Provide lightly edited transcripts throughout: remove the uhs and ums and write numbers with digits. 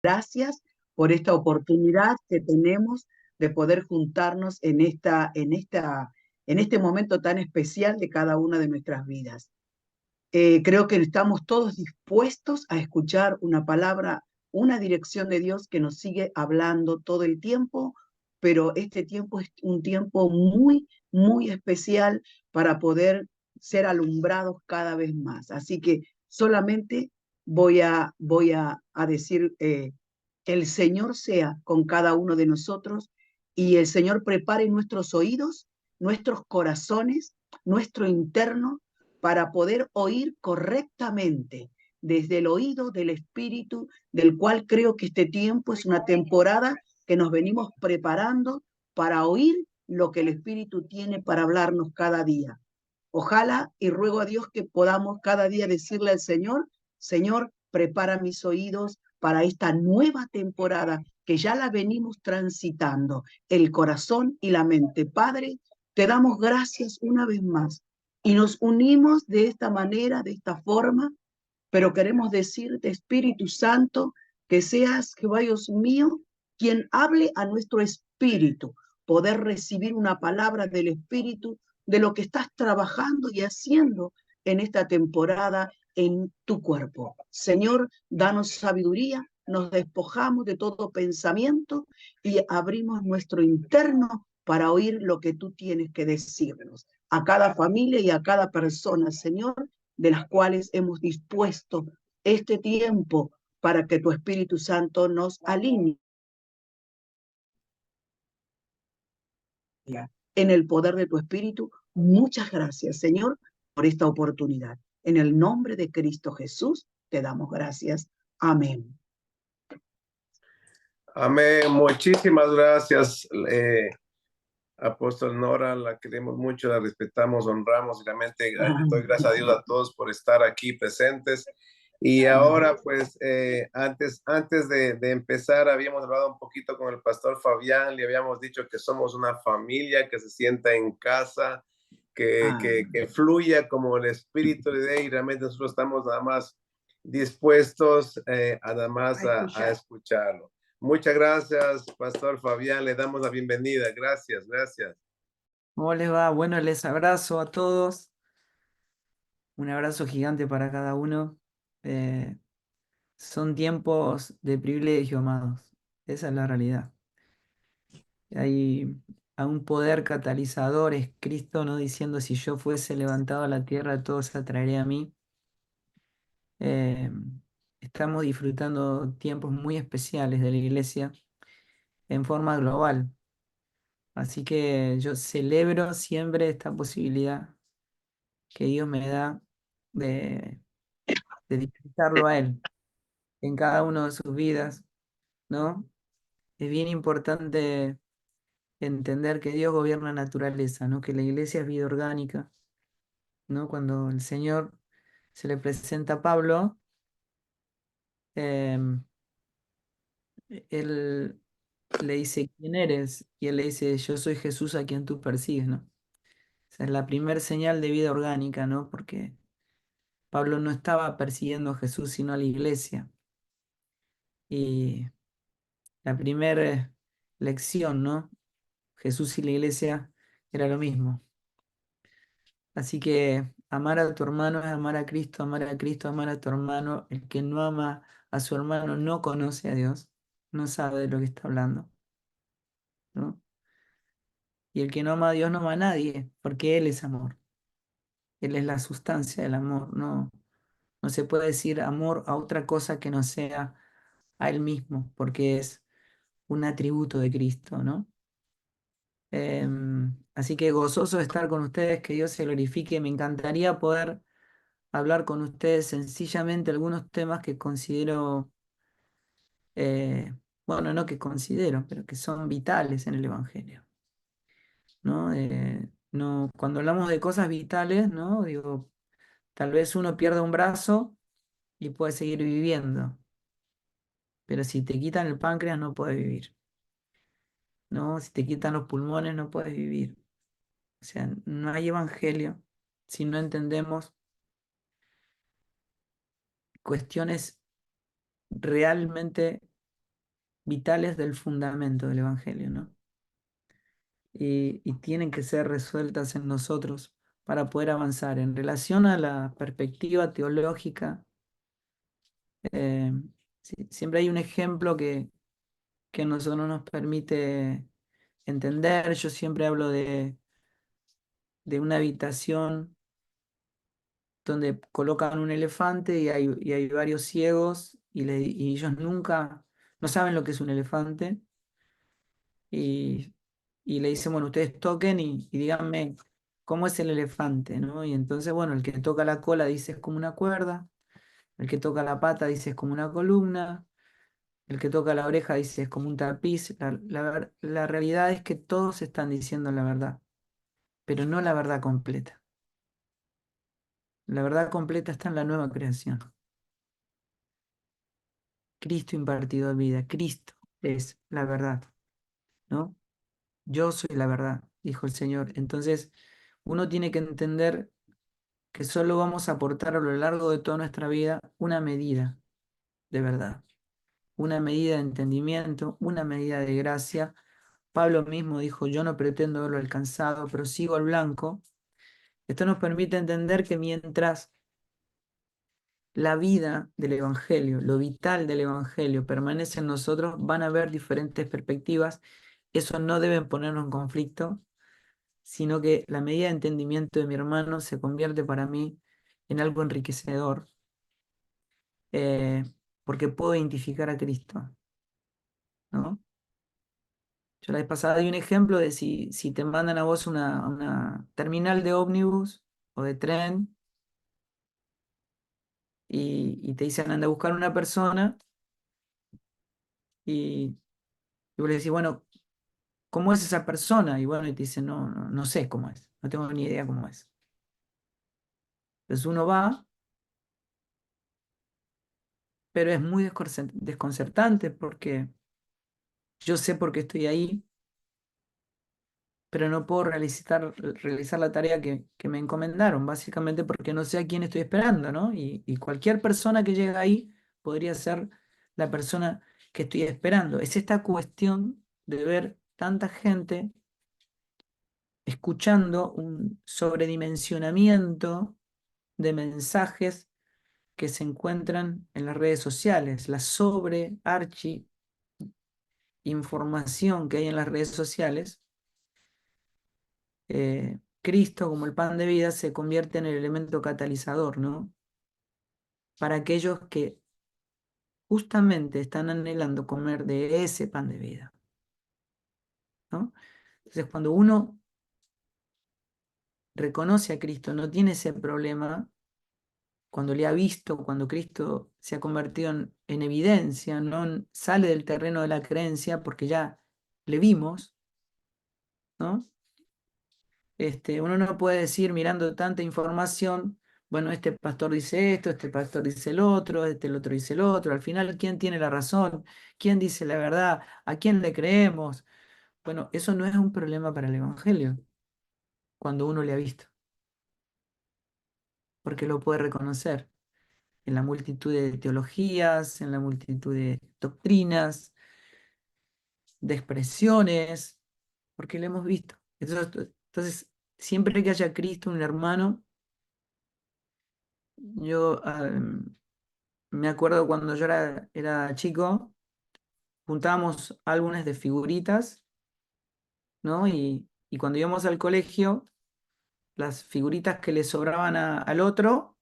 Gracias por esta oportunidad que tenemos de poder juntarnos en este momento tan especial de cada una de nuestras vidas. Creo que estamos todos dispuestos a escuchar una palabra, una dirección de Dios que nos sigue hablando todo el tiempo, pero este tiempo es un tiempo muy, muy especial para poder ser alumbrados cada vez más. Así que solamente voy a decir, el Señor sea con cada uno de nosotros y el Señor prepare nuestros oídos, nuestros corazones, nuestro interno para poder oír correctamente desde el oído del Espíritu, del cual creo que este tiempo es una temporada que nos venimos preparando para oír lo que el Espíritu tiene para hablarnos cada día. Ojalá y ruego a Dios que podamos cada día decirle al Señor, Señor, prepara mis oídos para esta nueva temporada que ya la venimos transitando, el corazón y la mente. Padre, te damos gracias una vez más y nos unimos de esta manera, de esta forma, pero queremos decirte, Espíritu Santo, que seas, Jehová Dios mío, quien hable a nuestro espíritu, poder recibir una palabra del Espíritu de lo que estás trabajando y haciendo en esta temporada en tu cuerpo. Señor, danos sabiduría, nos despojamos de todo pensamiento y abrimos nuestro interno para oír lo que tú tienes que decirnos a cada familia y a cada persona, Señor, de las cuales hemos dispuesto este tiempo para que tu Espíritu Santo nos alinee en el poder de tu Espíritu. Muchas gracias, Señor, por esta oportunidad. En el nombre de Cristo Jesús te damos gracias. Amén. Amén. Muchísimas gracias, Apóstol Nora. La queremos mucho, la respetamos, honramos y realmente doy gracias a Dios a todos por estar aquí presentes. Y ahora, pues, antes de empezar, habíamos hablado un poquito con el pastor Fabián, le habíamos dicho que somos una familia que se sienta en casa, que fluya como el Espíritu le dé, y realmente nosotros estamos nada más dispuestos nada más a escucharlo. Muchas gracias, Pastor Fabián, le damos la bienvenida. Gracias, gracias. ¿Cómo les va? Bueno, les abrazo a todos. Un abrazo gigante para cada uno. Son tiempos de privilegio, amados. Esa es la realidad. Hay a un poder catalizador, es Cristo, ¿no? Diciendo, si yo fuese levantado a la tierra, todos se atraería a mí. Eh, Estamos disfrutando tiempos muy especiales de la iglesia en forma global. Así que yo celebro siempre esta posibilidad que Dios me da de disfrutarlo a Él en cada una de sus vidas, ¿no? Es bien importante entender que Dios gobierna la naturaleza, ¿no? Que la iglesia es vida orgánica, ¿no? Cuando el Señor se le presenta a Pablo, em, él le dice, ¿quién eres? Y él le dice, yo soy Jesús a quien tú persigues, ¿no? Esa es la primera señal de vida orgánica, ¿no? Porque Pablo no estaba persiguiendo a Jesús, sino a la iglesia. Y la primera lección, ¿no? Jesús y la iglesia era lo mismo. Así que amar a tu hermano es amar a Cristo, amar a Cristo, amar a tu hermano. El que no ama a su hermano no conoce a Dios, no sabe de lo que está hablando, ¿no? Y el que no ama a Dios no ama a nadie, porque Él es amor. Él es la sustancia del amor. No, no se puede decir amor a otra cosa que no sea a Él mismo, porque es un atributo de Cristo, ¿no? Así que gozoso de estar con ustedes, que Dios se glorifique. Me encantaría poder hablar con ustedes sencillamente algunos temas que considero, bueno, no que considero, pero que son vitales en el Evangelio, ¿no? No, cuando hablamos de cosas vitales, ¿no? Digo, tal vez uno pierda un brazo y puede seguir viviendo, pero si te quitan el páncreas no puedes vivir, ¿no? Si te quitan los pulmones no puedes vivir. O sea, no hay Evangelio si no entendemos cuestiones realmente vitales del fundamento del Evangelio, ¿no? Y tienen que ser resueltas en nosotros para poder avanzar. En relación a la perspectiva teológica, eh, siempre hay un ejemplo que a nosotros nos permite entender. Yo siempre hablo de una habitación donde colocan un elefante y hay varios ciegos y ellos nunca, no saben lo que es un elefante y, y le dicen, bueno, ustedes toquen y díganme cómo es el elefante, ¿no? Y entonces, bueno, el que toca la cola dice es como una cuerda, el que toca la pata dice es como una columna, el que toca la oreja dice es como un tapiz. La realidad es que todos están diciendo la verdad, pero no la verdad completa. La verdad completa está en la nueva creación. Cristo impartido vida. Cristo es la verdad, ¿no? Yo soy la verdad, dijo el Señor. Entonces, uno tiene que entender que solo vamos a aportar a lo largo de toda nuestra vida una medida de verdad, una medida de entendimiento, una medida de gracia. Pablo mismo dijo, yo no pretendo verlo alcanzado, pero sigo al blanco. Esto nos permite entender que mientras la vida del Evangelio, lo vital del Evangelio permanece en nosotros, van a haber diferentes perspectivas. Eso no debe ponernos en conflicto, sino que la medida de entendimiento de mi hermano se convierte para mí en algo enriquecedor, eh, porque puedo identificar a Cristo, ¿no? Yo la vez pasada di un ejemplo de si te mandan a vos una terminal de ómnibus o de tren y te dicen anda a buscar una persona y vos le decís, bueno, ¿cómo es esa persona? Y bueno, y te dicen, no sé cómo es, no tengo ni idea cómo es. Entonces uno va, pero es muy desconcertante porque yo sé por qué estoy ahí, pero no puedo realizar la tarea que me encomendaron, básicamente porque no sé a quién estoy esperando, ¿no? Y cualquier persona que llega ahí podría ser la persona que estoy esperando. Es esta cuestión de ver tanta gente escuchando un sobredimensionamiento de mensajes que se encuentran en las redes sociales, la sobrearchi información que hay en las redes sociales. Cristo, como el pan de vida, se convierte en el elemento catalizador, ¿no? Para aquellos que justamente están anhelando comer de ese pan de vida, ¿no? Entonces, cuando uno reconoce a Cristo, no tiene ese problema, cuando le ha visto, cuando Cristo se ha convertido en evidencia, no sale del terreno de la creencia porque ya le vimos, ¿no? Uno no puede decir mirando tanta información, bueno, este pastor dice esto, este pastor dice el otro dice el otro. Al final, ¿quién tiene la razón? ¿Quién dice la verdad? ¿A quién le creemos? Bueno, eso no es un problema para el Evangelio, cuando uno le ha visto, porque lo puede reconocer en la multitud de teologías, en la multitud de doctrinas, de expresiones, porque lo hemos visto. Entonces, siempre que haya Cristo, un hermano, yo me acuerdo cuando yo era chico, juntábamos álbumes de figuritas, ¿no? Y cuando íbamos al colegio, las figuritas que le sobraban al otro,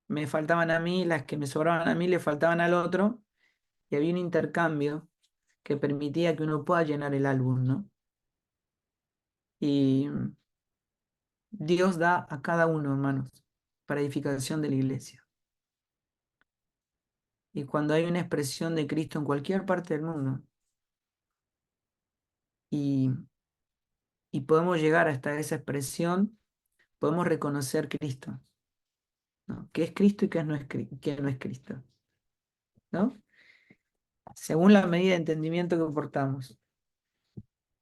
me faltaban a mí, las que me sobraban a mí le faltaban al otro, y había un intercambio que permitía que uno pueda llenar el álbum, ¿no? Y Dios da a cada uno, hermanos, para edificación de la iglesia. Y cuando hay una expresión de Cristo en cualquier parte del mundo, y, y podemos llegar hasta esa expresión, podemos reconocer Cristo, ¿no? ¿Qué es Cristo y qué no es Cristo? ¿No? Según la medida de entendimiento que portamos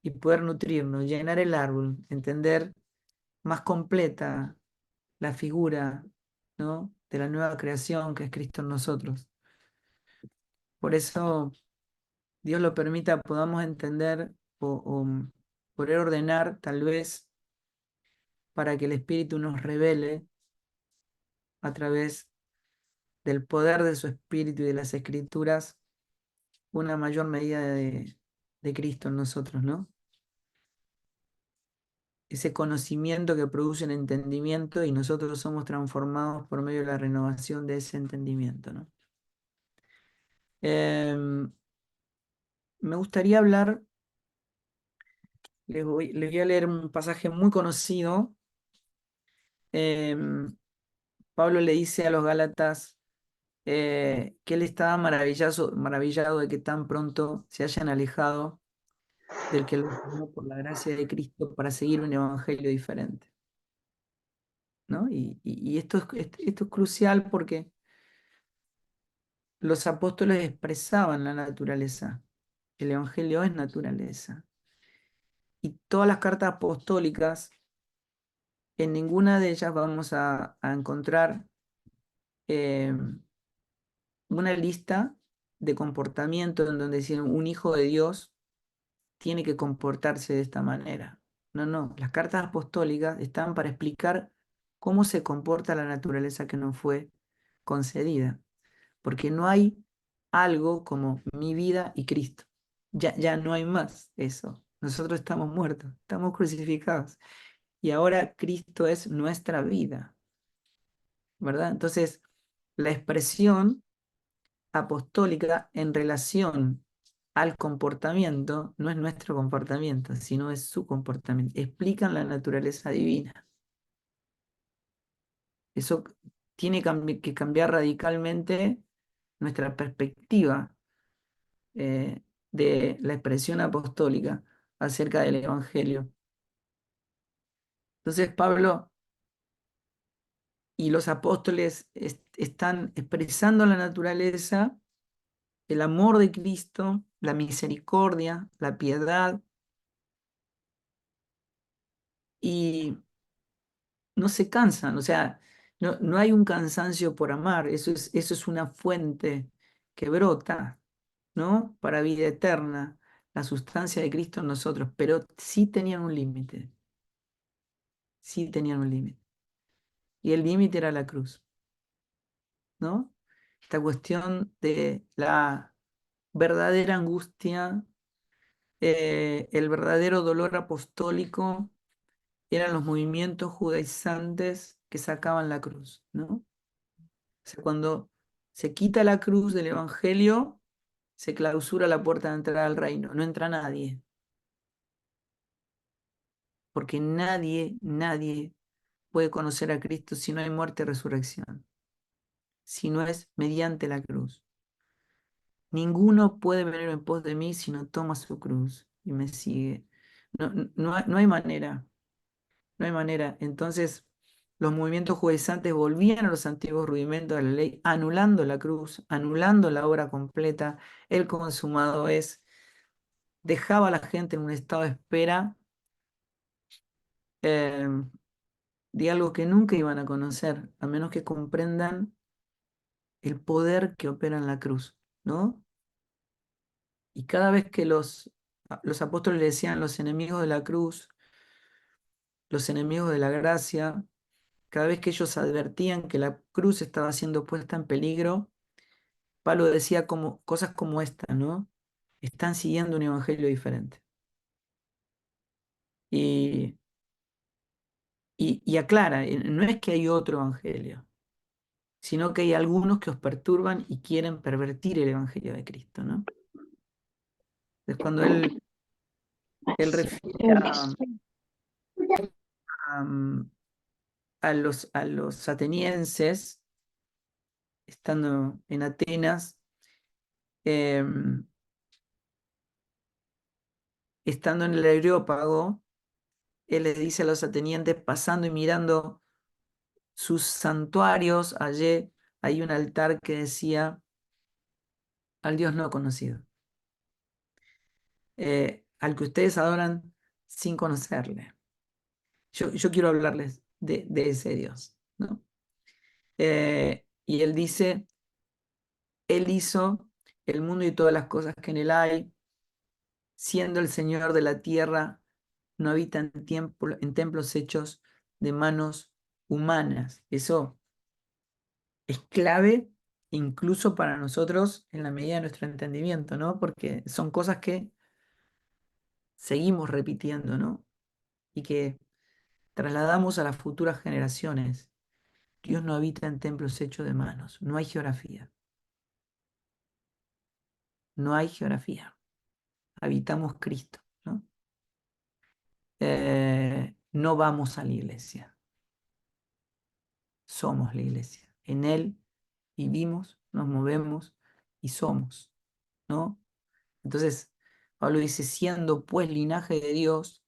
y poder nutrirnos, llenar el árbol, entender más completa la figura, ¿no? De la nueva creación que es Cristo en nosotros. Por eso Dios lo permita, podamos entender o poder ordenar tal vez para que el Espíritu nos revele a través del poder de su Espíritu y de las Escrituras una mayor medida de Cristo en nosotros, ¿no? Ese conocimiento que produce un entendimiento y nosotros somos transformados por medio de la renovación de ese entendimiento, ¿no? Me gustaría hablar, les voy a leer un pasaje muy conocido. Pablo le dice a los Gálatas que él estaba maravillado de que tan pronto se hayan alejado del que los llamó por la gracia de Cristo para seguir un evangelio diferente, ¿no? Y esto es crucial porque los apóstoles expresaban la naturaleza. El evangelio es naturaleza. Y todas las cartas apostólicas, en ninguna de ellas vamos a encontrar eh, una lista de comportamiento en donde decían un hijo de Dios tiene que comportarse de esta manera. No, no, las cartas apostólicas están para explicar cómo se comporta la naturaleza que nos fue concedida, porque no hay algo como mi vida y Cristo. Ya no hay más eso. Nosotros estamos muertos, estamos crucificados y ahora Cristo es nuestra vida, ¿verdad? Entonces, la expresión apostólica en relación al comportamiento no es nuestro comportamiento, sino es su comportamiento. Explican la naturaleza divina. Eso tiene que cambiar radicalmente nuestra perspectiva de la expresión apostólica acerca del Evangelio. Entonces Pablo y los apóstoles están expresando la naturaleza, el amor de Cristo, la misericordia, la piedad, y no se cansan, o sea, no hay un cansancio por amar, eso es una fuente que brota, ¿no? Para vida eterna, la sustancia de Cristo en nosotros, pero sí tenían un límite, sí tenían un límite. Y el límite era la cruz, ¿no? Esta cuestión de la verdadera angustia, el verdadero dolor apostólico, eran los movimientos judaizantes que sacaban la cruz, ¿no? O sea, cuando se quita la cruz del Evangelio, se clausura la puerta de entrada al reino, no entra nadie, porque nadie puede conocer a Cristo si no hay muerte y resurrección, si no es mediante la cruz. Ninguno puede venir en pos de mí si no toma su cruz y me sigue. No hay manera, no hay manera. Entonces, los movimientos judaizantes volvían a los antiguos rudimentos de la ley, anulando la cruz, anulando la obra completa. El consumado es, dejaba a la gente en un estado de espera eh, de algo que nunca iban a conocer, a menos que comprendan el poder que opera en la cruz, ¿no? Y cada vez que los apóstoles le decían los enemigos de la cruz, los enemigos de la gracia, cada vez que ellos advertían que la cruz estaba siendo puesta en peligro, Pablo decía como, cosas como esta, ¿no? Están siguiendo un evangelio diferente. Y, y aclara, no es que hay otro evangelio, sino que hay algunos que os perturban y quieren pervertir el evangelio de Cristo, ¿no? Es cuando él refiere a, a los atenienses, estando en Atenas, em, estando en el Areópago, él les dice a los atenienses, pasando y mirando sus santuarios, allí hay un altar que decía al Dios no conocido, al que ustedes adoran sin conocerle. Yo quiero hablarles de ese Dios, ¿no? Y él dice, Él hizo el mundo y todas las cosas que en él hay, siendo el Señor de la tierra, no habita en templos hechos de manos humanas. Eso es clave incluso para nosotros en la medida de nuestro entendimiento, ¿no? Porque son cosas que seguimos repitiendo, ¿no? Y que trasladamos a las futuras generaciones. Dios no habita en templos hechos de manos. No hay geografía. No hay geografía. Habitamos Cristo, ¿no? No vamos a la iglesia. Somos la iglesia. En Él vivimos, nos movemos y somos, ¿no? Entonces, Pablo dice, siendo pues linaje de Dios,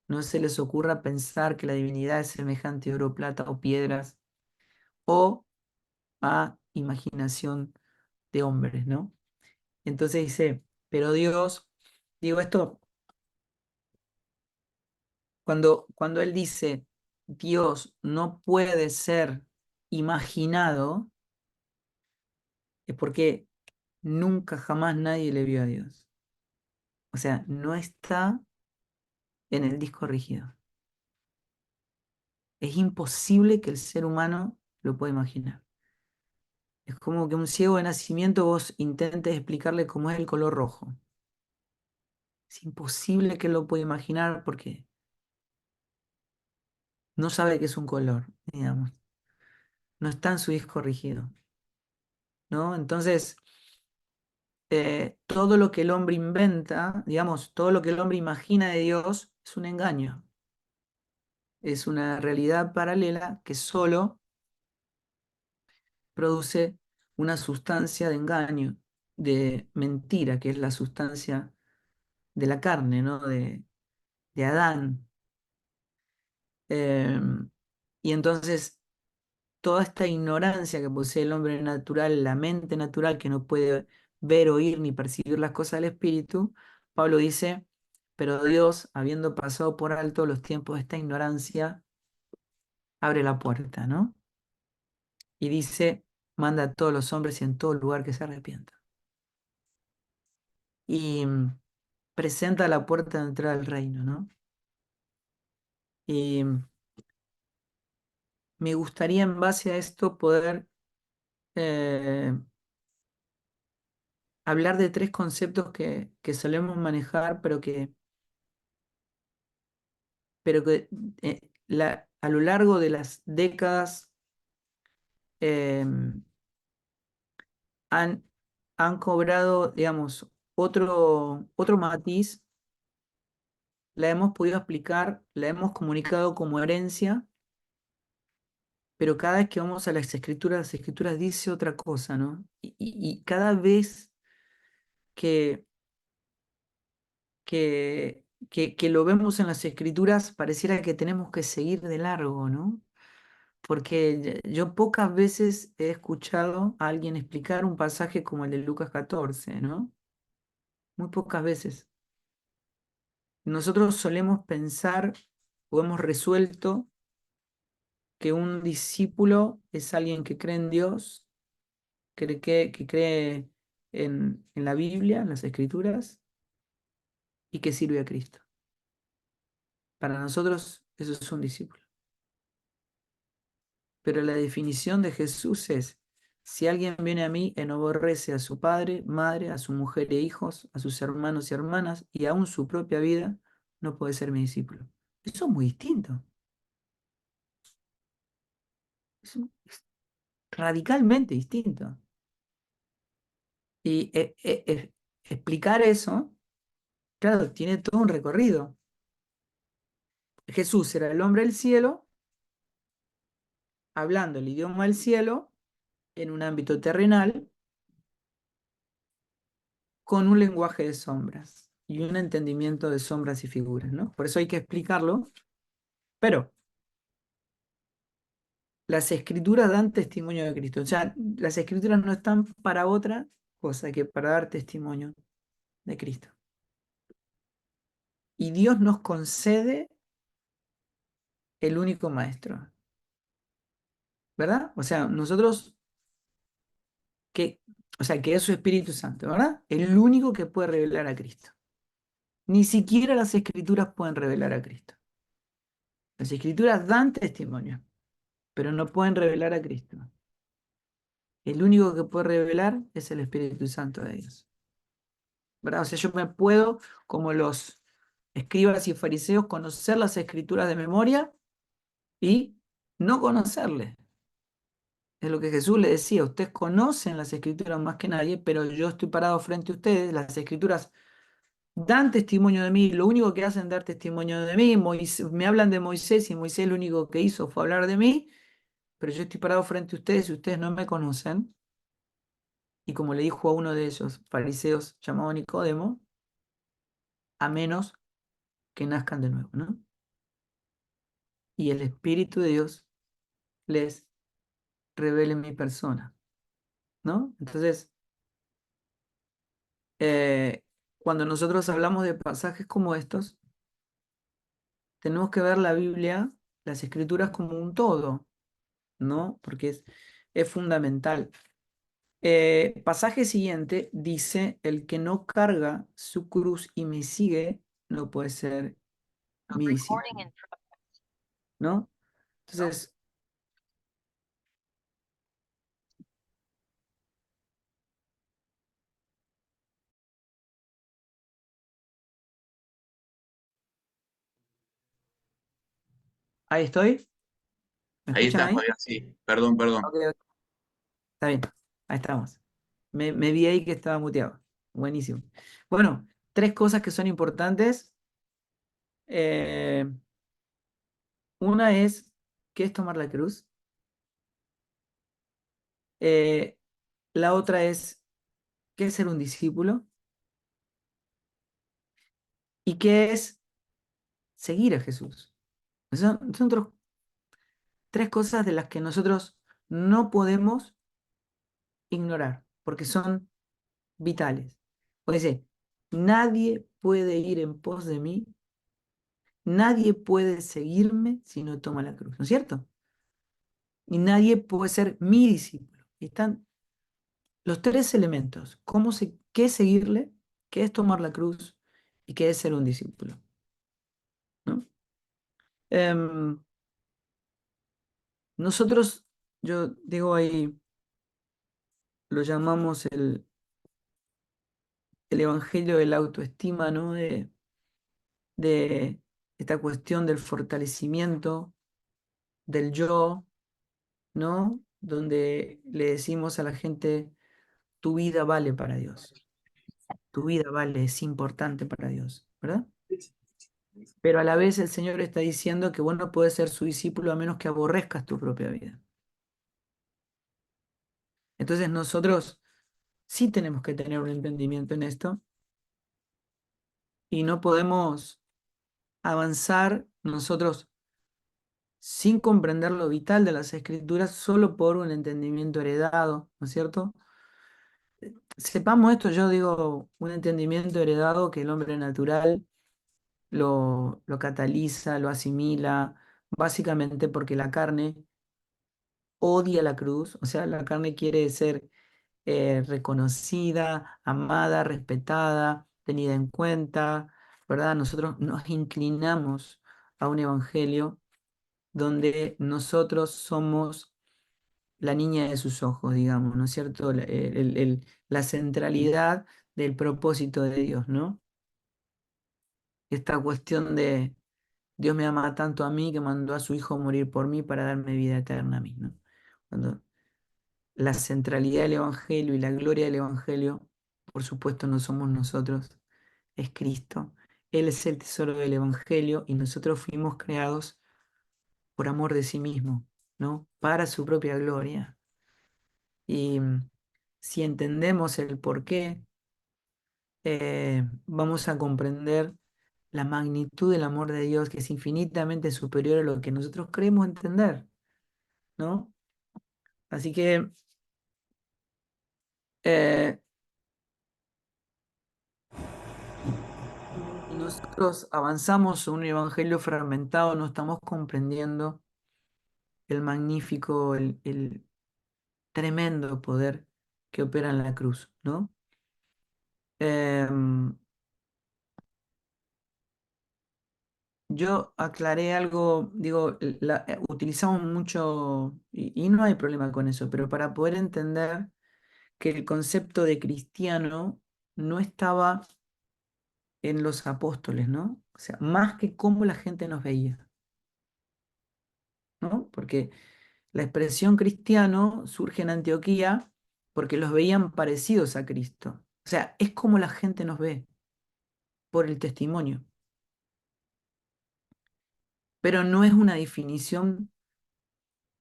no se les ocurra pensar que la divinidad es semejante a oro, plata o piedras o a imaginación de hombres, ¿no? Entonces dice, pero Dios, digo esto, cuando él dice, Dios no puede ser imaginado, es porque nunca jamás nadie le vio a Dios. O sea, no está en el disco rígido. Es imposible que el ser humano lo pueda imaginar. Es como que un ciego de nacimiento vos intentes explicarle cómo es el color rojo. Es imposible que él lo pueda imaginar porque no sabe que es un color, digamos. No está en su disco rígido, ¿no? Entonces, todo lo que el hombre inventa, digamos, todo lo que el hombre imagina de Dios es un engaño. Es una realidad paralela que solo produce una sustancia de engaño, de mentira, que es la sustancia de la carne, ¿no? De Adán. Y entonces toda esta ignorancia que posee el hombre natural, la mente natural que no puede ver, oír ni percibir las cosas del espíritu, Pablo dice, pero Dios, habiendo pasado por alto los tiempos de esta ignorancia, abre la puerta, ¿no? Y dice, manda a todos los hombres y en todo lugar que se arrepientan. Y presenta la puerta de entrada al reino, ¿no? Y me gustaría en base a esto poder eh, hablar de tres conceptos que solemos manejar, pero que a lo largo de las décadas eh, han, han cobrado, digamos, otro matiz, la hemos podido explicar, la hemos comunicado como herencia, pero cada vez que vamos a las escrituras dice otra cosa, ¿no? Y cada vez que, que lo vemos en las escrituras, pareciera que tenemos que seguir de largo, ¿no? Porque yo pocas veces he escuchado a alguien explicar un pasaje como el de Lucas 14, ¿no? Muy pocas veces. Nosotros solemos pensar o hemos resuelto que un discípulo es alguien que cree en Dios, que cree en la Biblia, en las Escrituras, y que sirve a Cristo. Para nosotros eso es un discípulo. Pero la definición de Jesús es, si alguien viene a mí, aborrece a su padre, madre, a su mujer e hijos, a sus hermanos y hermanas, y aún su propia vida, no puede ser mi discípulo. Eso es muy distinto. Es radicalmente distinto. Y explicar eso, claro, tiene todo un recorrido. Jesús era el hombre del cielo, hablando el idioma del cielo, en un ámbito terrenal, con un lenguaje de sombras y un entendimiento de sombras y figuras, ¿no? Por eso hay que explicarlo, pero las escrituras dan testimonio de Cristo. O sea, las escrituras no están para otra cosa que para dar testimonio de Cristo. Y Dios nos concede el único maestro, ¿verdad? O sea, nosotros, que, o sea, que es su Espíritu Santo, ¿verdad? El único que puede revelar a Cristo. Ni siquiera las escrituras pueden revelar a Cristo. Las escrituras dan testimonio, pero no pueden revelar a Cristo. El único que puede revelar es el Espíritu Santo de Dios. ¿Verdad? O sea, yo me puedo, como los escribas y fariseos, conocer las escrituras de memoria y no conocerle. Es lo que Jesús le decía, ustedes conocen las escrituras más que nadie, pero yo estoy parado frente a ustedes, las escrituras dan testimonio de mí, lo único que hacen es dar testimonio de mí, me hablan de Moisés y Moisés lo único que hizo fue hablar de mí, pero yo estoy parado frente a ustedes y ustedes no me conocen. Y como le dijo a uno de esos fariseos llamado Nicodemo, a menos que nazcan de nuevo, ¿no? Y el Espíritu de Dios les revele mi persona, ¿no? Entonces, eh, cuando nosotros hablamos de pasajes como estos, tenemos que ver la Biblia, las Escrituras como un todo, ¿no? Porque es fundamental. Pasaje siguiente dice, el que no carga su cruz y me sigue, no puede ser mi discípulo, ¿no? Entonces, ahí estoy. ¿Me Ahí escuchan estás, ahí? Fabián, sí. Perdón, perdón. Ok, ok, está bien, ahí estamos. Me vi ahí que estaba muteado. Buenísimo. Bueno, tres cosas que son importantes. Eh, una es, ¿qué es tomar la cruz? Eh, la otra es, ¿qué es ser un discípulo? ¿Y qué es seguir a Jesús? Son tres cosas de las que nosotros no podemos ignorar, porque son vitales. O dice, nadie puede ir en pos de mí, nadie puede seguirme si no toma la cruz, ¿no es cierto? Y nadie puede ser mi discípulo. Y están los tres elementos, qué es seguirle, qué es tomar la cruz y qué es ser un discípulo, ¿no? Em, nosotros, yo digo ahí, lo llamamos el evangelio de la autoestima, ¿no? De esta cuestión del fortalecimiento del yo, ¿no? Donde le decimos a la gente, tu vida vale para Dios, tu vida vale, es importante para Dios, ¿verdad? Pero a la vez el Señor está diciendo que vos no puedes ser su discípulo a menos que aborrezcas tu propia vida. Entonces nosotros sí tenemos que tener un entendimiento en esto y no podemos avanzar nosotros sin comprender lo vital de las escrituras solo por un entendimiento heredado, ¿no es cierto? Sepamos esto, yo digo, un entendimiento heredado que el hombre natural lo cataliza, lo asimila, básicamente porque la carne odia la cruz, o sea, la carne quiere ser reconocida, amada, respetada, tenida en cuenta, ¿verdad? Nosotros nos inclinamos a un evangelio donde nosotros somos la niña de sus ojos, digamos, ¿no es cierto? La centralidad del propósito de Dios, ¿no? Esta cuestión de Dios me ama tanto a mí que mandó a su Hijo a morir por mí para darme vida eterna a mí, ¿no? Cuando la centralidad del Evangelio y la gloria del Evangelio, por supuesto, no somos nosotros, es Cristo. Él es el tesoro del Evangelio y nosotros fuimos creados por amor de sí mismo, ¿no? Para su propia gloria. Y si entendemos el por qué, vamos a comprender la magnitud del amor de Dios, que es infinitamente superior a lo que nosotros creemos entender, ¿no? Así que eh, si nosotros avanzamos en un evangelio fragmentado, no estamos comprendiendo el magnífico, el tremendo poder que opera en la cruz, ¿no? Em, yo aclaré algo, digo, utilizamos mucho, y no hay problema con eso, pero para poder entender que el concepto de cristiano no estaba en los apóstoles, ¿no? O sea, más que cómo la gente nos veía, ¿no? Porque la expresión cristiano surge en Antioquía porque los veían parecidos a Cristo. O sea, es como la gente nos ve por el testimonio, pero no es una definición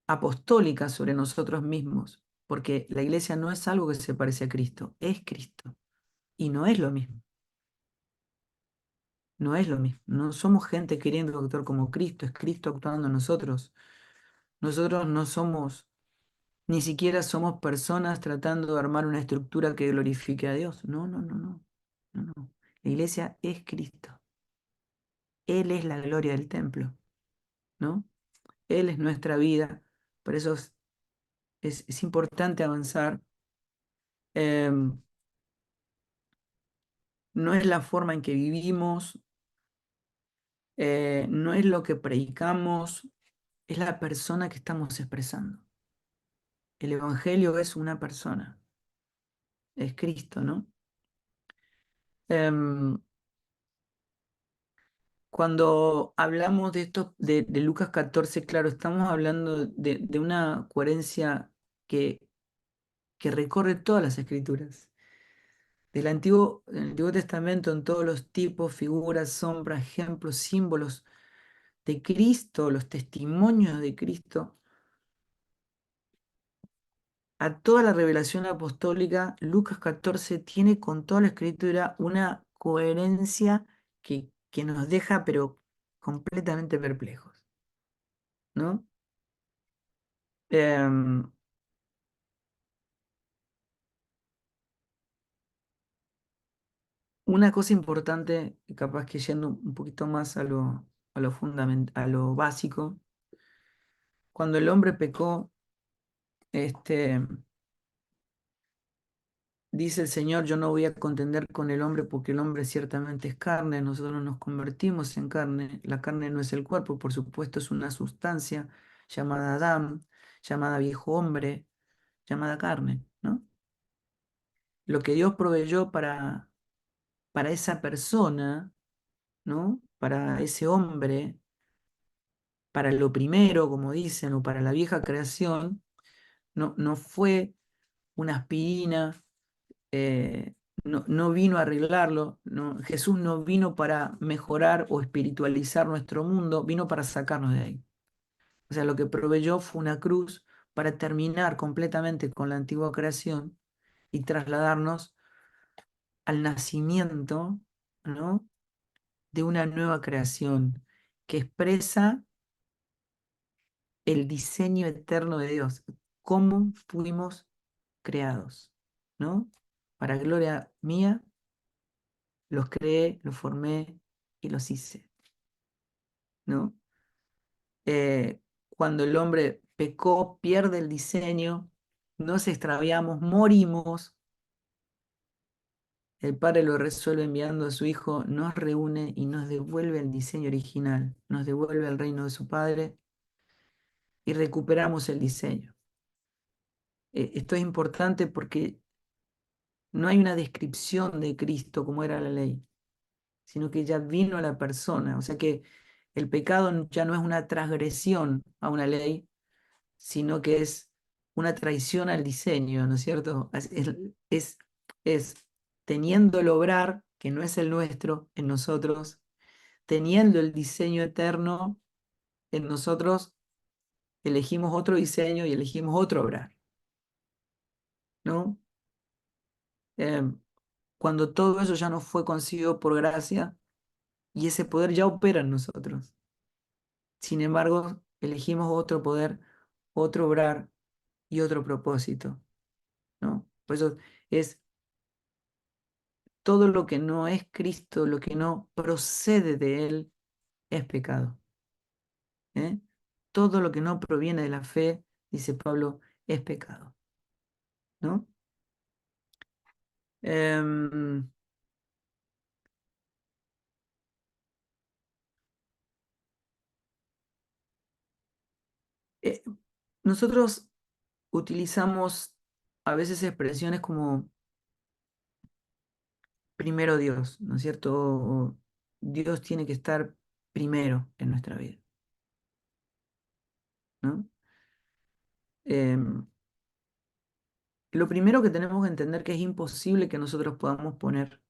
apostólica sobre nosotros mismos, porque la iglesia no es algo que se parece a Cristo, es Cristo. Y no es lo mismo, no es lo mismo. No somos gente queriendo actuar como Cristo, es Cristo actuando en nosotros. Nosotros no somos, ni siquiera somos personas tratando de armar una estructura que glorifique a Dios. No, no, no, no, no, no. La iglesia es Cristo. Él es la gloria del templo, ¿no? Él es nuestra vida. Por eso es importante avanzar. Em, no es la forma en que vivimos, no es lo que predicamos, es la persona que estamos expresando. El Evangelio es una persona, es Cristo, ¿no? Em, Cuando hablamos de esto, de Lucas 14, claro, estamos hablando de una coherencia que, que recorre todas las escrituras. Del Antiguo Testamento, en todos los tipos, figuras, sombras, ejemplos, símbolos de Cristo, los testimonios de Cristo, a toda la revelación apostólica, Lucas 14 tiene con toda la escritura una coherencia que nos deja, pero completamente perplejos, ¿no? Em, una cosa importante, y capaz que yendo un poquito más a lo básico, cuando el hombre pecó, este, dice el Señor, yo no voy a contender con el hombre porque el hombre ciertamente es carne, nosotros nos convertimos en carne, la carne no es el cuerpo, por supuesto es una sustancia llamada Adán, llamada viejo hombre, llamada carne, ¿no? Lo que Dios proveyó para esa persona, ¿no? Para ese hombre, para lo primero, como dicen, o para la vieja creación, no fue una aspirina, no vino a arreglarlo, Jesús no vino para mejorar o espiritualizar nuestro mundo, vino para sacarnos de ahí. O sea, lo que proveyó fue una cruz para terminar completamente con la antigua creación y trasladarnos al nacimiento, ¿no? De una nueva creación que expresa el diseño eterno de Dios, cómo fuimos creados, ¿no? Para gloria mía, los creé, los formé y los hice, ¿no? Eh, Cuando el hombre pecó, pierde el diseño, nos extraviamos, morimos, el Padre lo resuelve enviando a su Hijo, nos reúne y nos devuelve el diseño original, nos devuelve al reino de su Padre y recuperamos el diseño. Esto es importante porque no hay una descripción de Cristo como era la ley, sino que ya vino a la persona. O sea que el pecado ya no es una transgresión a una ley, sino que es una traición al diseño, ¿no es cierto? Es, es teniendo el obrar, que no es el nuestro, en nosotros, teniendo el diseño eterno en nosotros, elegimos otro diseño y elegimos otro obrar, ¿no? Em, Cuando todo eso ya no fue conseguido por gracia y ese poder ya opera en nosotros. Sin embargo, elegimos otro poder, otro obrar y otro propósito, ¿no? Por eso es todo lo que no es Cristo, lo que no procede de Él, es pecado, ¿eh? Todo lo que no proviene de la fe, dice Pablo, es pecado, ¿no? Em, Eh, nosotros utilizamos a veces expresiones como primero Dios, ¿no es cierto? O Dios tiene que estar primero en nuestra vida, ¿no? Em, lo primero que tenemos que entender que es imposible que nosotros podamos poner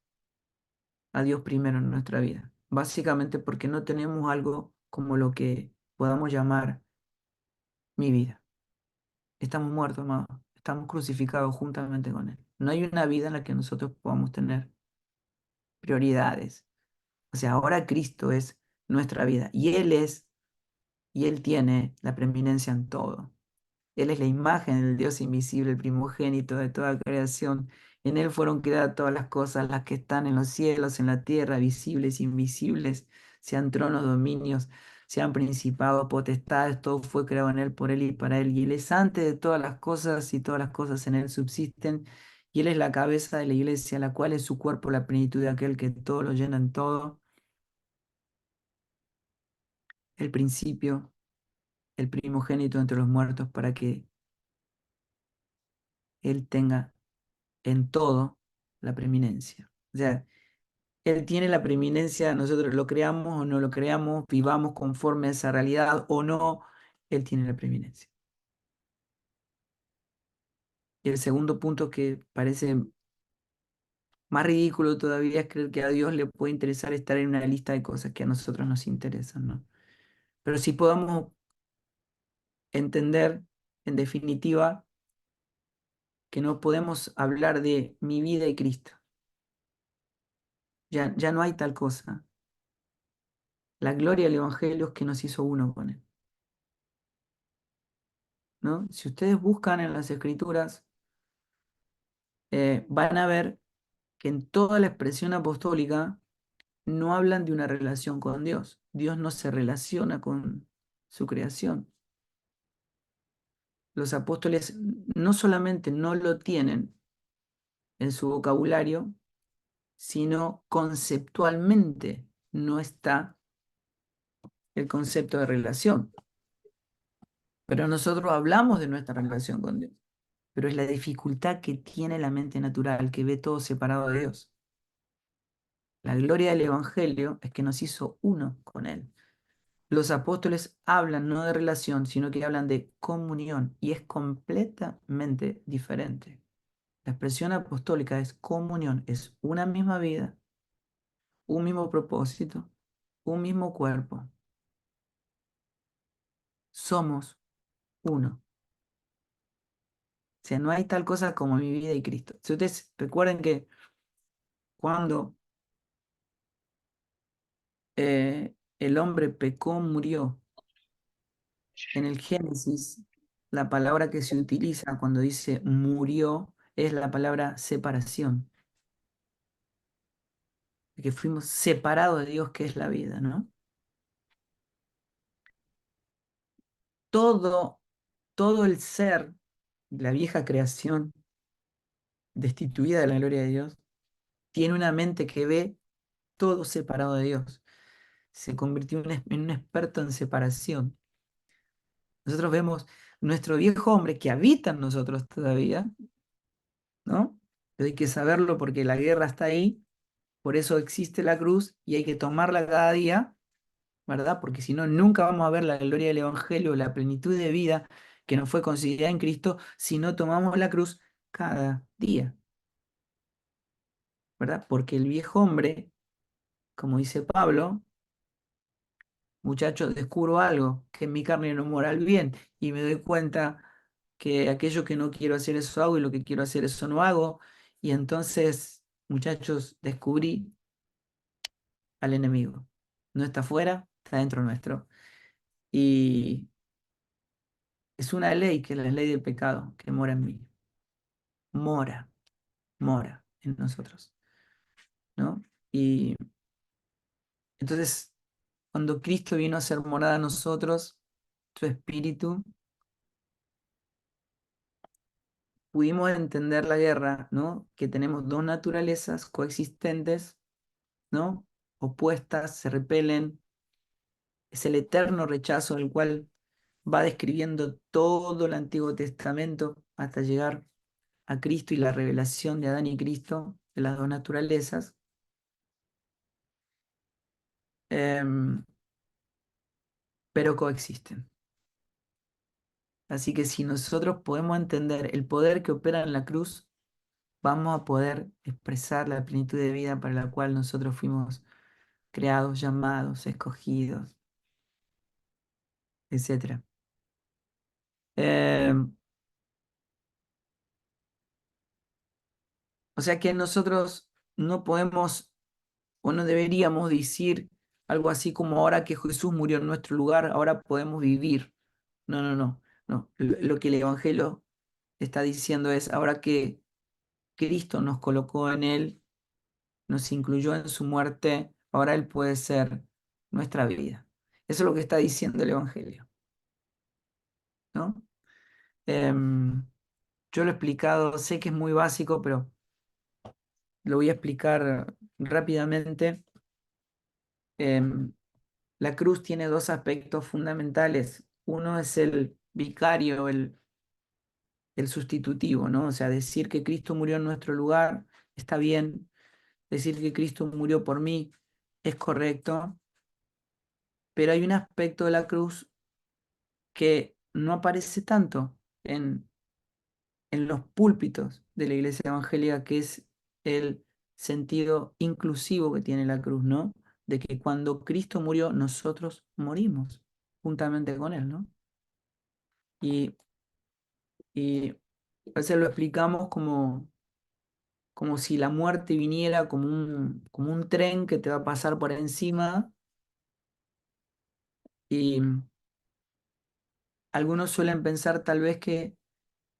a Dios primero en nuestra vida, básicamente porque no tenemos algo como lo que podamos llamar mi vida. Estamos muertos, amados, estamos crucificados juntamente con Él. No hay una vida en la que nosotros podamos tener prioridades. O sea, ahora Cristo es nuestra vida y Él tiene la preeminencia en todo. Él es la imagen del Dios invisible, el primogénito de toda creación. En Él fueron creadas todas las cosas, las que están en los cielos, en la tierra, visibles, invisibles, sean tronos, dominios, sean principados, potestades, todo fue creado en Él, por Él y para Él. Y Él es antes de todas las cosas y todas las cosas en Él subsisten. Y Él es la cabeza de la iglesia, la cual es su cuerpo, la plenitud de aquel que todo lo llena en todo. El principio, el primogénito entre los muertos, para que Él tenga en todo la preeminencia. O sea, Él tiene la preeminencia, nosotros lo creamos o no lo creamos, vivamos conforme a esa realidad o no, Él tiene la preeminencia. Y el segundo punto que parece más ridículo todavía es creer que a Dios le puede interesar estar en una lista de cosas que a nosotros nos interesan, ¿no? Pero si podamos entender, en definitiva, que no podemos hablar de mi vida y Cristo. Ya no hay tal cosa. La gloria del Evangelio es que nos hizo uno con Él, ¿no? Si ustedes buscan en las Escrituras, van a ver que en toda la expresión apostólica no hablan de una relación con Dios. Dios no se relaciona con su creación. Los apóstoles no solamente no lo tienen en su vocabulario, sino conceptualmente no está el concepto de relación. Pero nosotros hablamos de nuestra relación con Dios. Pero es la dificultad que tiene la mente natural, que ve todo separado de Dios. La gloria del Evangelio es que nos hizo uno con Él. Los apóstoles hablan no de relación, sino que hablan de comunión y es completamente diferente. La expresión apostólica es comunión, es una misma vida, un mismo propósito, un mismo cuerpo. Somos uno. O sea, no hay tal cosa como mi vida y Cristo. Si ustedes recuerden que cuando el hombre pecó, murió, en el Génesis, la palabra que se utiliza cuando dice murió es la palabra separación, que fuimos separados de Dios, que es la vida, ¿no? Todo, todo el ser, la vieja creación, destituida de la gloria de Dios, tiene una mente que ve todo separado de Dios. Se convirtió en un experto en separación. Nosotros vemos nuestro viejo hombre que habita en nosotros todavía, ¿no? Pero hay que saberlo porque la guerra está ahí. Por eso existe la cruz y hay que tomarla cada día, ¿verdad? Porque si no, nunca vamos a ver la gloria del Evangelio, la plenitud de vida que nos fue concedida en Cristo si no tomamos la cruz cada día, ¿verdad? Porque el viejo hombre, como dice Pablo, muchachos, descubro algo, que en mi carne no mora el bien y me doy cuenta que aquello que no quiero hacer eso hago y lo que quiero hacer eso no hago. Y entonces, muchachos, descubrí al enemigo. No está afuera, está dentro nuestro. Y es una ley, que es la ley del pecado, que mora en mí. Mora, mora en nosotros, ¿no? Y entonces, cuando Cristo vino a ser morada a nosotros, su espíritu, pudimos entender la guerra, ¿no? Que tenemos dos naturalezas coexistentes, ¿no? Opuestas, se repelen. Es el eterno rechazo del cual va describiendo todo el Antiguo Testamento hasta llegar a Cristo y la revelación de Adán y Cristo, de las dos naturalezas. Pero coexisten. Así que si nosotros podemos entender el poder que opera en la cruz, vamos a poder expresar la plenitud de vida para la cual nosotros fuimos creados, llamados, escogidos, etc. O sea que nosotros no podemos o no deberíamos decir algo así como ahora que Jesús murió en nuestro lugar, ahora podemos vivir. No, no, no, no. Lo que el Evangelio está diciendo es ahora que Cristo nos colocó en Él, nos incluyó en su muerte, ahora Él puede ser nuestra vida. Eso es lo que está diciendo el Evangelio, ¿no? Em, yo lo he explicado, sé que es muy básico, pero lo voy a explicar rápidamente. Em, la cruz tiene dos aspectos fundamentales. Uno es el vicario, el sustitutivo, ¿no? O sea, decir que Cristo murió en nuestro lugar está bien, decir que Cristo murió por mí es correcto, pero hay un aspecto de la cruz que no aparece tanto en los púlpitos de la iglesia evangélica, que es el sentido inclusivo que tiene la cruz, ¿no? De que cuando Cristo murió, nosotros morimos juntamente con Él, ¿no? Y, y a veces lo explicamos como si la muerte viniera como un tren que te va a pasar por encima y algunos suelen pensar tal vez que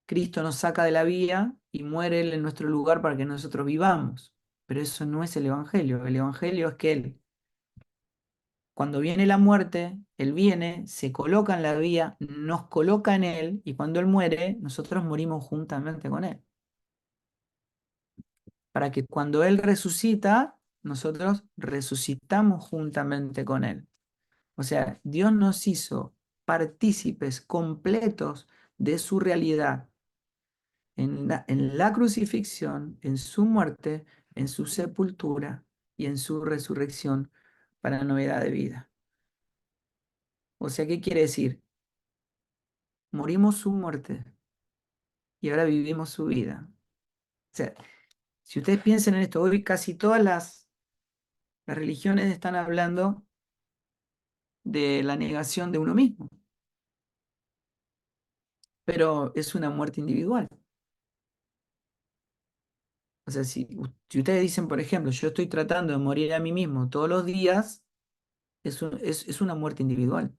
Cristo nos saca de la vía y muere Él en nuestro lugar para que nosotros vivamos. Pero eso no es el Evangelio. El Evangelio es que Él, cuando viene la muerte, Él viene, se coloca en la vía, nos coloca en Él y cuando Él muere, nosotros morimos juntamente con Él. Para que cuando Él resucita, nosotros resucitamos juntamente con Él. O sea, Dios nos hizo partícipes completos de su realidad en la crucifixión, en su muerte, en su sepultura y en su resurrección para novedad de vida. O sea, ¿qué quiere decir? Morimos su muerte y ahora vivimos su vida. O sea, si ustedes piensan en esto, hoy casi todas las religiones están hablando de la negación de uno mismo, pero es una muerte individual. O sea, si ustedes dicen, por ejemplo, yo estoy tratando de morir a mí mismo todos los días, es una muerte individual.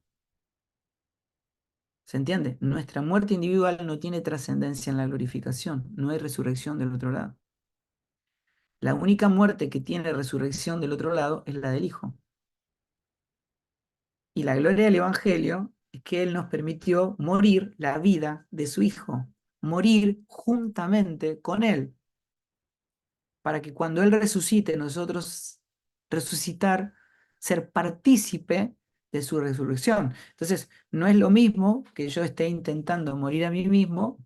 ¿Se entiende? Nuestra muerte individual no tiene trascendencia en la glorificación, no hay resurrección del otro lado. La única muerte que tiene resurrección del otro lado es la del Hijo. Y la gloria del Evangelio es que Él nos permitió morir la vida de su Hijo, morir juntamente con Él, para que cuando Él resucite, nosotros resucitar, ser partícipe de su resurrección. Entonces, no es lo mismo que yo esté intentando morir a mí mismo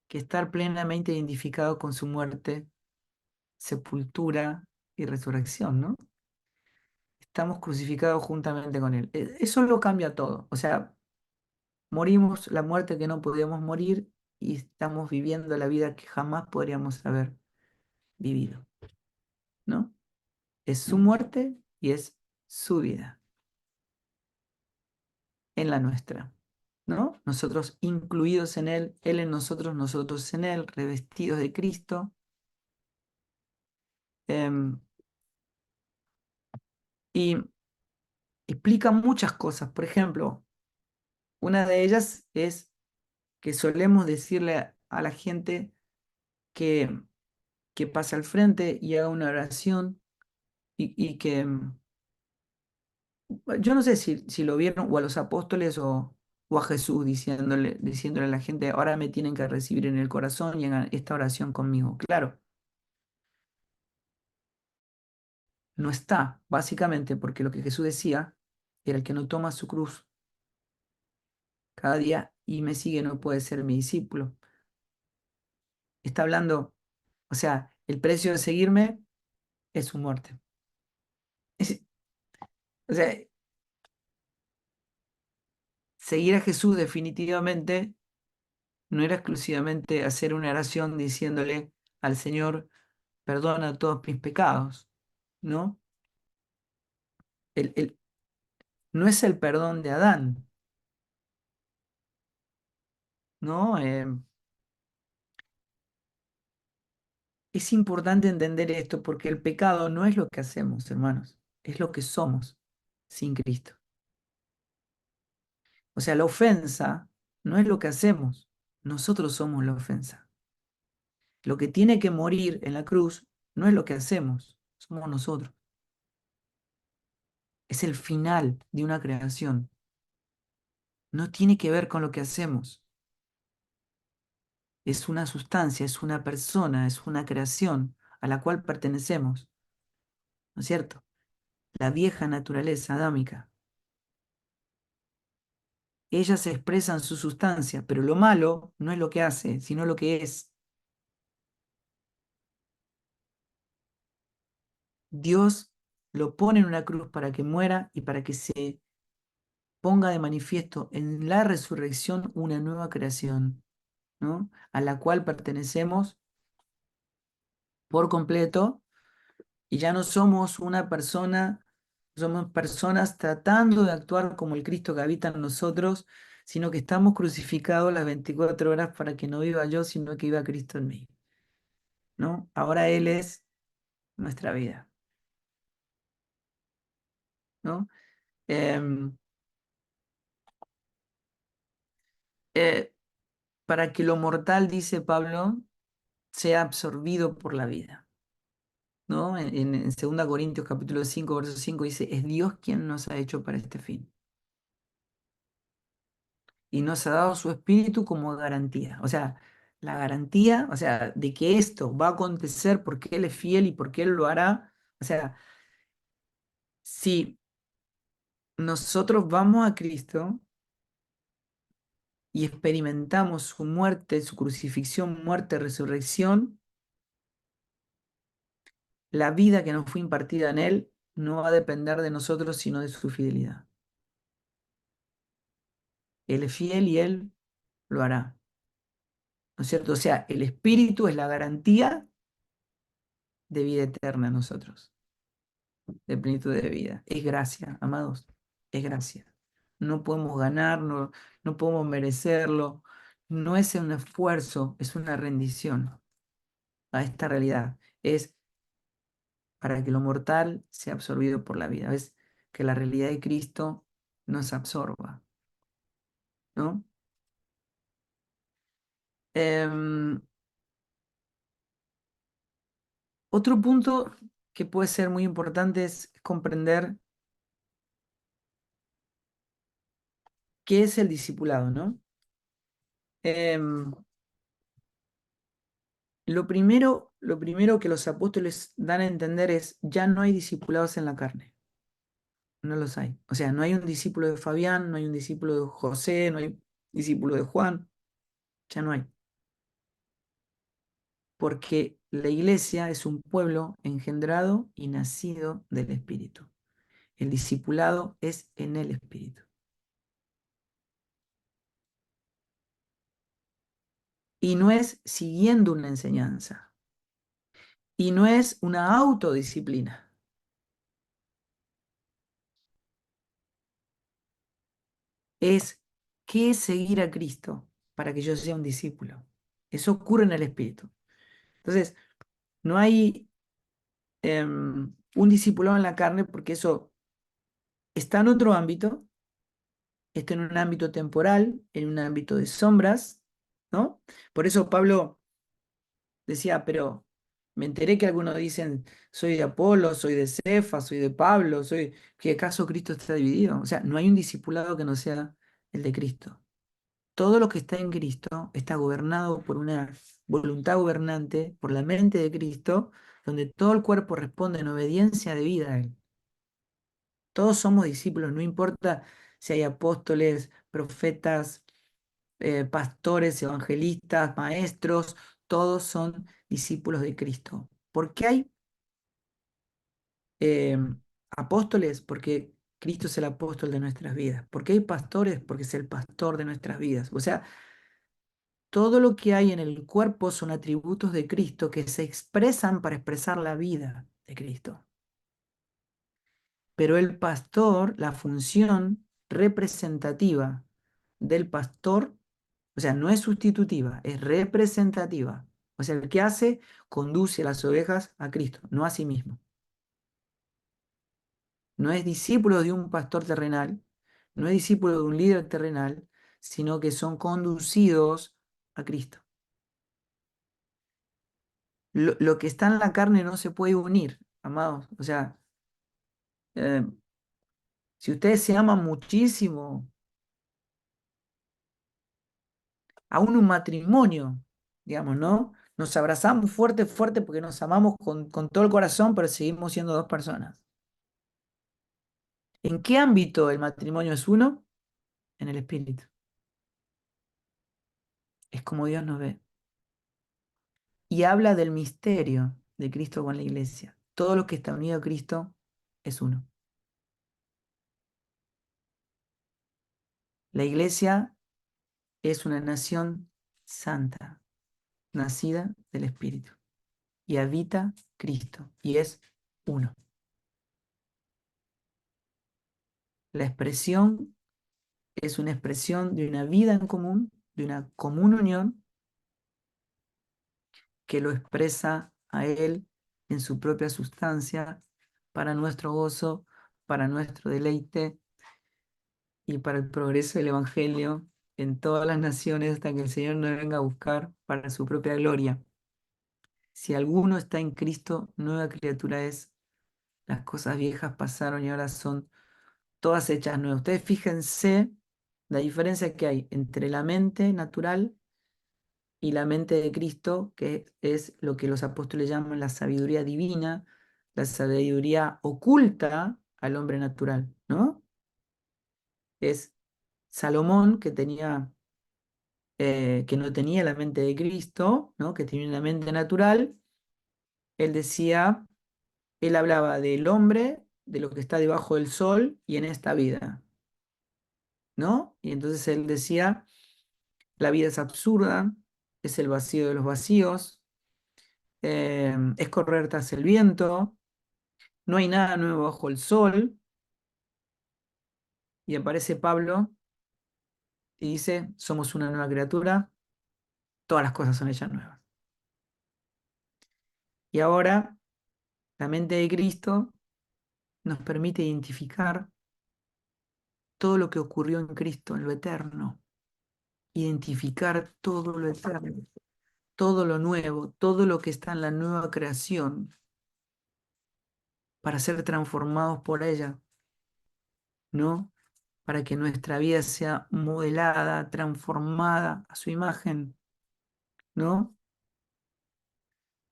que estar plenamente identificado con su muerte, sepultura y resurrección, ¿no? Estamos crucificados juntamente con Él. Eso lo cambia todo. O sea, morimos la muerte que no podíamos morir y estamos viviendo la vida que jamás podríamos haber vivido, ¿no? Es su muerte y es su vida en la nuestra, ¿no? Nosotros incluidos en Él, Él en nosotros, nosotros en Él, revestidos de Cristo. em, y explica muchas cosas. Por ejemplo, una de ellas es que solemos decirle a la gente que, que pase al frente y haga una oración y que, yo no sé si lo vieron o a los apóstoles o a Jesús diciéndole a la gente, ahora me tienen que recibir en el corazón y hagan esta oración conmigo. Claro, no está, básicamente porque lo que Jesús decía era el que no toma su cruz cada día y me sigue no puede ser mi discípulo. Está hablando, o sea, el precio de seguirme es su muerte. O sea, seguir a Jesús definitivamente no era exclusivamente hacer una oración diciéndole al Señor, perdona todos mis pecados, ¿no? El, no es el perdón de Adán, ¿no? Es importante entender esto porque el pecado no es lo que hacemos, hermanos, es lo que somos sin Cristo. O sea, la ofensa no es lo que hacemos, nosotros somos la ofensa. Lo que tiene que morir en la cruz no es lo que hacemos, somos nosotros. Es el final de una creación. No tiene que ver con lo que hacemos. Es una sustancia, es una persona, es una creación a la cual pertenecemos, ¿no es cierto? La vieja naturaleza adámica. Ella se expresa en su sustancia, pero lo malo no es lo que hace, sino lo que es. Dios lo pone en una cruz para que muera y para que se ponga de manifiesto en la resurrección una nueva creación, ¿no? A la cual pertenecemos por completo y ya no somos una persona, somos personas tratando de actuar como el Cristo que habita en nosotros, sino que estamos crucificados las 24 horas para que no viva yo, sino que viva Cristo en mí, ¿no? Ahora Él es nuestra vida, ¿no? Em, eh, para que lo mortal, dice Pablo, sea absorbido por la vida, ¿no? En 2 Corintios capítulo 5 verso 5 dice, es Dios quien nos ha hecho para este fin. Y nos ha dado su espíritu como garantía. O sea, la garantía, o sea, de que esto va a acontecer porque Él es fiel y porque Él lo hará. O sea, si nosotros vamos a Cristo y experimentamos su muerte, su crucifixión, muerte, resurrección, la vida que nos fue impartida en Él no va a depender de nosotros, sino de su fidelidad. Él es fiel y Él lo hará. ¿No es cierto? O sea, el Espíritu es la garantía de vida eterna a nosotros, de plenitud de vida. Es gracia, amados, es gracia. No podemos ganar, no podemos merecerlo. No es un esfuerzo, es una rendición a esta realidad. Es para que lo mortal sea absorbido por la vida. Es que la realidad de Cristo nos absorba, ¿no? Em, Otro punto que puede ser muy importante es comprender qué es el discipulado, ¿no? Em, lo primero que los apóstoles dan a entender es, ya no hay discipulados en la carne, no los hay. O sea, no hay un discípulo de Fabián, no hay un discípulo de José, no hay un discípulo de Juan, ya no hay. Porque la iglesia es un pueblo engendrado y nacido del Espíritu. El discipulado es en el Espíritu. Y no es siguiendo una enseñanza. Y no es una autodisciplina. Es qué es seguir a Cristo para que yo sea un discípulo. Eso ocurre en el Espíritu. Entonces, no hay un discipulado en la carne porque eso está en otro ámbito, está en un ámbito temporal, en un ámbito de sombras, ¿no? Por eso Pablo decía, pero me enteré que algunos dicen, soy de Apolo, soy de Cefas, soy de Pablo, soy, ¿que acaso Cristo está dividido? O sea, no hay un discipulado que no sea el de Cristo. Todo lo que está en Cristo está gobernado por una voluntad gobernante, por la mente de Cristo, donde todo el cuerpo responde en obediencia de vida a Él. Todos somos discípulos, no importa si hay apóstoles, profetas, pastores, evangelistas, maestros, todos son discípulos de Cristo. ¿Por qué hay eh, apóstoles? Porque Cristo es el apóstol de nuestras vidas. ¿Por qué hay pastores? Porque es el pastor de nuestras vidas. O sea, todo lo que hay en el cuerpo son atributos de Cristo que se expresan para expresar la vida de Cristo. Pero el pastor, la función representativa del pastor, o sea, no es sustitutiva, es representativa. O sea, el que hace, conduce a las ovejas a Cristo, no a sí mismo. No es discípulo de un pastor terrenal, no es discípulo de un líder terrenal, sino que son conducidos a Cristo. Lo que está en la carne no se puede unir, amados. O sea, eh, si ustedes se aman muchísimo, aún un matrimonio, digamos, ¿no? Nos abrazamos fuerte, fuerte porque nos amamos con todo el corazón, pero seguimos siendo dos personas. ¿En qué ámbito el matrimonio es uno? En el espíritu. Es como Dios nos ve. Y habla del misterio de Cristo con la iglesia. Todo lo que está unido a Cristo es uno. La iglesia es una nación santa, nacida del Espíritu. Y habita Cristo. Y es uno. La expresión es una expresión de una vida en común, de una común unión que lo expresa a Él en su propia sustancia para nuestro gozo, para nuestro deleite y para el progreso del Evangelio en todas las naciones hasta que el Señor nos venga a buscar para su propia gloria. Si alguno está en Cristo, nueva criatura es. Las cosas viejas pasaron y ahora son todas hechas nuevas. Ustedes fíjense la diferencia que hay entre la mente natural y la mente de Cristo, que es lo que los apóstoles llaman la sabiduría divina, la sabiduría oculta al hombre natural, ¿no? Es Salomón que no tenía la mente de Cristo, ¿no? Que tenía una mente natural. Él decía, él hablaba del hombre, de lo que está debajo del sol y en esta vida, ¿no? Y entonces él decía, la vida es absurda, es el vacío de los vacíos, es correr tras el viento, no hay nada nuevo bajo el sol. Y aparece Pablo y dice, somos una nueva criatura, todas las cosas son hechas nuevas. Y ahora la mente de Cristo nos permite identificar todo lo que ocurrió en Cristo, en lo eterno, identificar todo lo eterno, todo lo nuevo, todo lo que está en la nueva creación, para ser transformados por ella, ¿no? Para que nuestra vida sea modelada, transformada a su imagen, ¿no?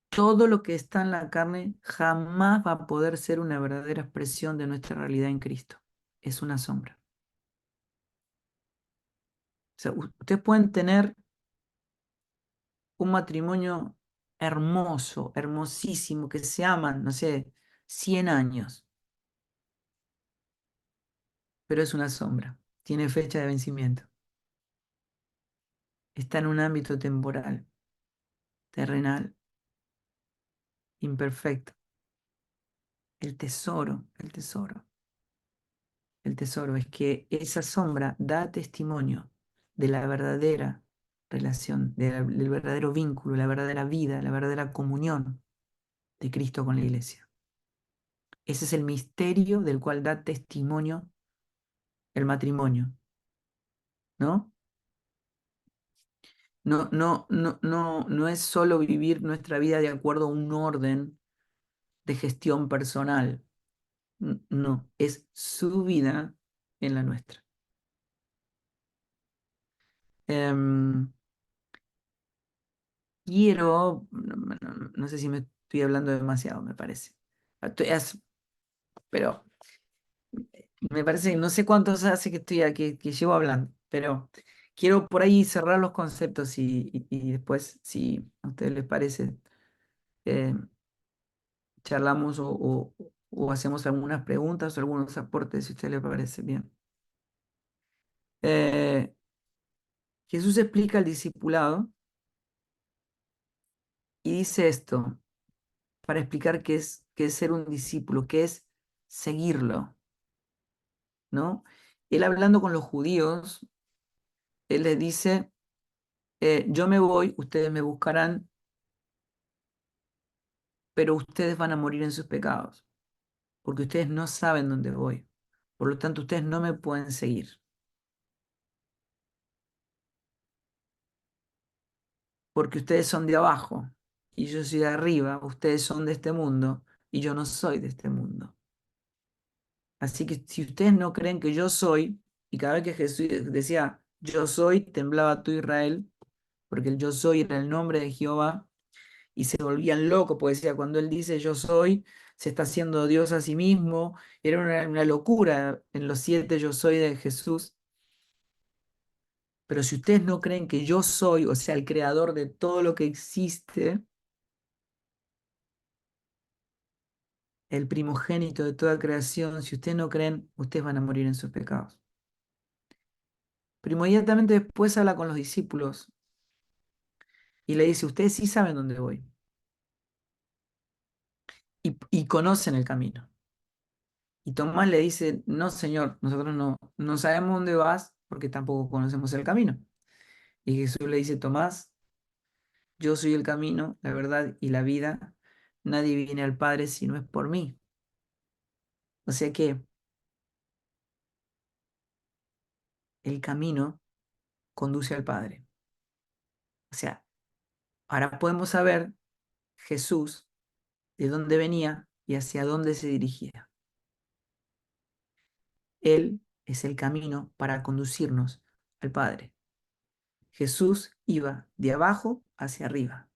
Todo lo que está en la carne jamás va a poder ser una verdadera expresión de nuestra realidad en Cristo. Es una sombra. O sea, ustedes pueden tener un matrimonio hermoso, hermosísimo, que se aman, no sé, 100 años, pero es una sombra. Tiene fecha de vencimiento. Está en un ámbito temporal, terrenal, imperfecto. El tesoro es que esa sombra da testimonio de la verdadera relación, del verdadero vínculo, la verdadera vida, la verdadera comunión de Cristo con la iglesia. Ese es el misterio del cual da testimonio el matrimonio, ¿no? No es solo vivir nuestra vida de acuerdo a un orden de gestión personal. No, es su vida en la nuestra. Em, no sé si me estoy hablando demasiado, me parece. Pero me parece que no sé cuántos hace que estoy aquí, que llevo hablando, pero Quiero por ahí cerrar los conceptos y después, si a ustedes les parece, eh, charlamos o hacemos algunas preguntas o algunos aportes, si a ustedes les parece bien. Eh, Jesús explica el discipulado y dice esto para explicar qué es ser un discípulo, qué es seguirlo, ¿no? Él hablando con los judíos, él les dice, yo me voy, ustedes me buscarán, pero ustedes van a morir en sus pecados, porque ustedes no saben dónde voy. Por lo tanto, ustedes no me pueden seguir, porque ustedes son de abajo y yo soy de arriba, ustedes son de este mundo y yo no soy de este mundo. Así que si ustedes no creen que yo soy, y cada vez que Jesús decía yo soy, temblaba todo Israel, porque el yo soy era el nombre de Jehová, y se volvían locos, porque decía, cuando él dice yo soy, se está haciendo Dios a sí mismo, era una locura en los 7 yo soy de Jesús. Pero si ustedes no creen que yo soy, o sea, el creador de todo lo que existe, el primogénito de toda creación, si ustedes no creen, ustedes van a morir en sus pecados. Pero inmediatamente después habla con los discípulos y le dice, ustedes sí saben dónde voy y conocen el camino. Y Tomás le dice, no, Señor, nosotros no sabemos dónde vas porque tampoco conocemos el camino. Y Jesús le dice, Tomás, yo soy el camino, la verdad y la vida. Nadie viene al Padre si no es por mí. O sea que el camino conduce al Padre. O sea, ahora podemos saber Jesús de dónde venía y hacia dónde se dirigía. Él es el camino para conducirnos al Padre. Jesús iba de abajo hacia arriba,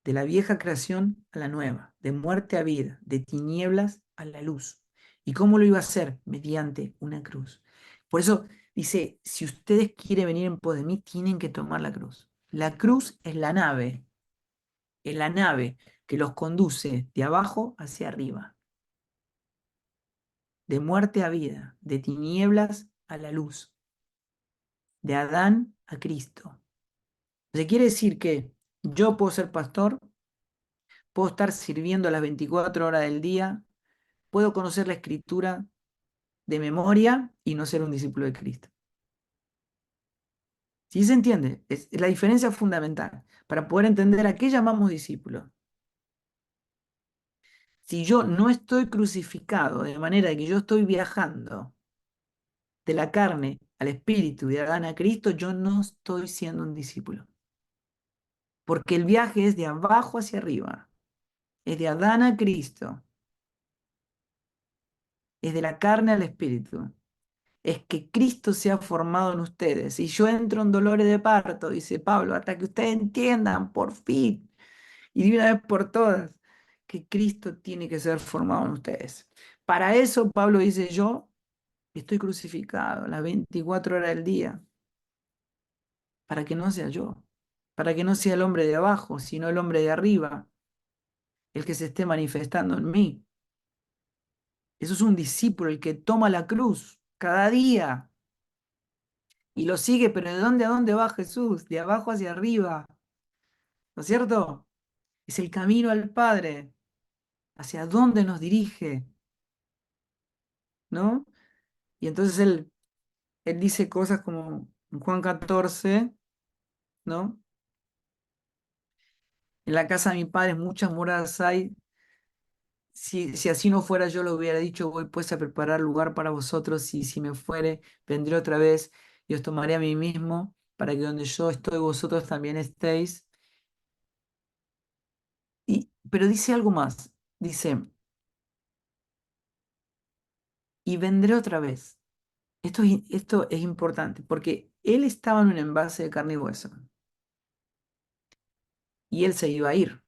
de la vieja creación a la nueva, de muerte a vida, de tinieblas a la luz. ¿Y cómo lo iba a hacer? Mediante una cruz. Por eso dice, si ustedes quieren venir en pos de mí, tienen que tomar la cruz. La cruz es la nave que los conduce de abajo hacia arriba, de muerte a vida, de tinieblas a la luz, de Adán a Cristo. Se quiere decir que yo puedo ser pastor, puedo estar sirviendo las 24 horas del día, puedo conocer la escritura de memoria y no ser un discípulo de Cristo. ¿Sí se entiende? Es la diferencia fundamental para poder entender a qué llamamos discípulo. Si yo no estoy crucificado, de manera que yo estoy viajando de la carne al espíritu, de Adán a Cristo, yo no estoy siendo un discípulo. Porque el viaje es de abajo hacia arriba, es de Adán a Cristo, es de la carne al espíritu. Es que Cristo se ha formado en ustedes. Y yo entro en dolores de parto, dice Pablo, hasta que ustedes entiendan por fin y de una vez por todas que Cristo tiene que ser formado en ustedes. Para eso Pablo dice, yo estoy crucificado las 24 horas del día, para que no sea yo, para que no sea el hombre de abajo, sino el hombre de arriba, el que se esté manifestando en mí. Eso es un discípulo, el que toma la cruz cada día y lo sigue, pero ¿de dónde a dónde va Jesús? De abajo hacia arriba, ¿no es cierto? Es el camino al Padre, hacia dónde nos dirige, ¿no? Y entonces él dice cosas como en Juan 14, ¿no? En la casa de mi padre muchas moradas hay. Si así no fuera, yo lo hubiera dicho, voy pues a preparar lugar para vosotros, y si me fuere, vendré otra vez y os tomaré a mí mismo, para que donde yo estoy, vosotros también estéis. Pero dice algo más, dice, y vendré otra vez. Esto es importante, porque él estaba en un envase de carne y hueso, y él se iba a ir,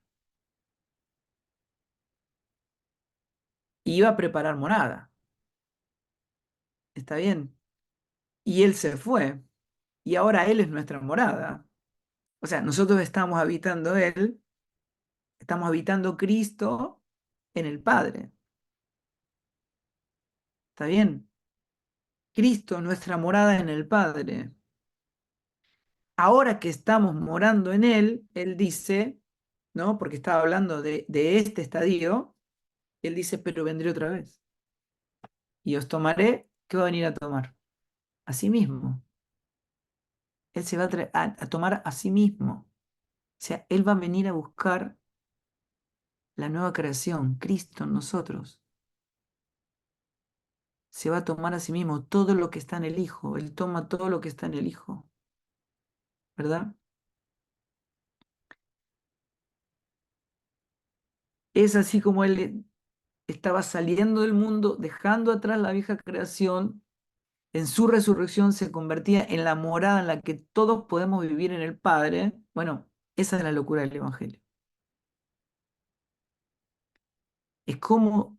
y iba a preparar morada, ¿está bien? Y él se fue, y ahora Él es nuestra morada. O sea, nosotros estamos habitando Él, estamos habitando Cristo en el Padre. ¿Está bien? Cristo, nuestra morada en el Padre. Ahora que estamos morando en Él, Él dice, ¿no? Porque estaba hablando de este estadio, Él dice, pero vendré otra vez. Y os tomaré, ¿qué va a venir a tomar? A sí mismo. Él se va a tomar a sí mismo. O sea, Él va a venir a buscar la nueva creación, Cristo en nosotros. Se va a tomar a sí mismo todo lo que está en el Hijo. Él toma todo lo que está en el Hijo. ¿Verdad? Es así como Él estaba saliendo del mundo, dejando atrás la vieja creación. En su resurrección se convertía en la morada en la que todos podemos vivir en el Padre. Bueno, esa es la locura del Evangelio. Es como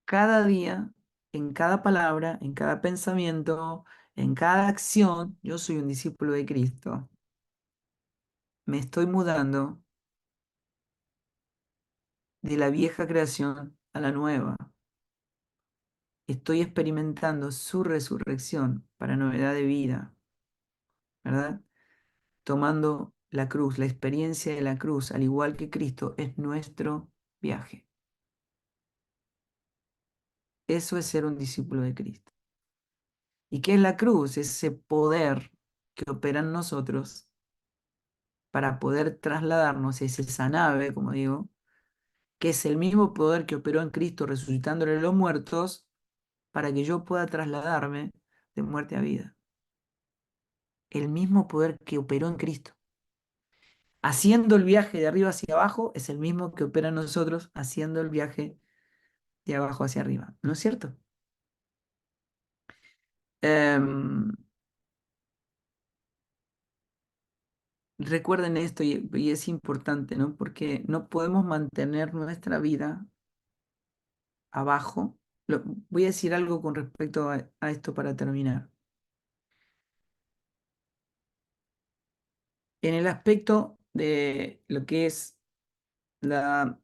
cada día, en cada palabra, en cada pensamiento, en cada acción, yo soy un discípulo de Cristo. Me estoy mudando de la vieja creación a la nueva. Estoy experimentando su resurrección para novedad de vida, ¿verdad? Tomando la cruz, la experiencia de la cruz, al igual que Cristo, es nuestro viaje. Eso es ser un discípulo de Cristo. ¿Y qué es la cruz? Ese poder que opera en nosotros para poder trasladarnos, es esa nave, como digo, que es el mismo poder que operó en Cristo resucitándole de los muertos, para que yo pueda trasladarme de muerte a vida. El mismo poder que operó en Cristo. Haciendo el viaje de arriba hacia abajo es el mismo que opera en nosotros haciendo el viaje de abajo hacia arriba. ¿No es cierto? Em, Recuerden esto y es importante, ¿no? Porque no podemos mantener nuestra vida abajo. Voy a decir algo con respecto a esto para terminar. En el aspecto de lo que es la,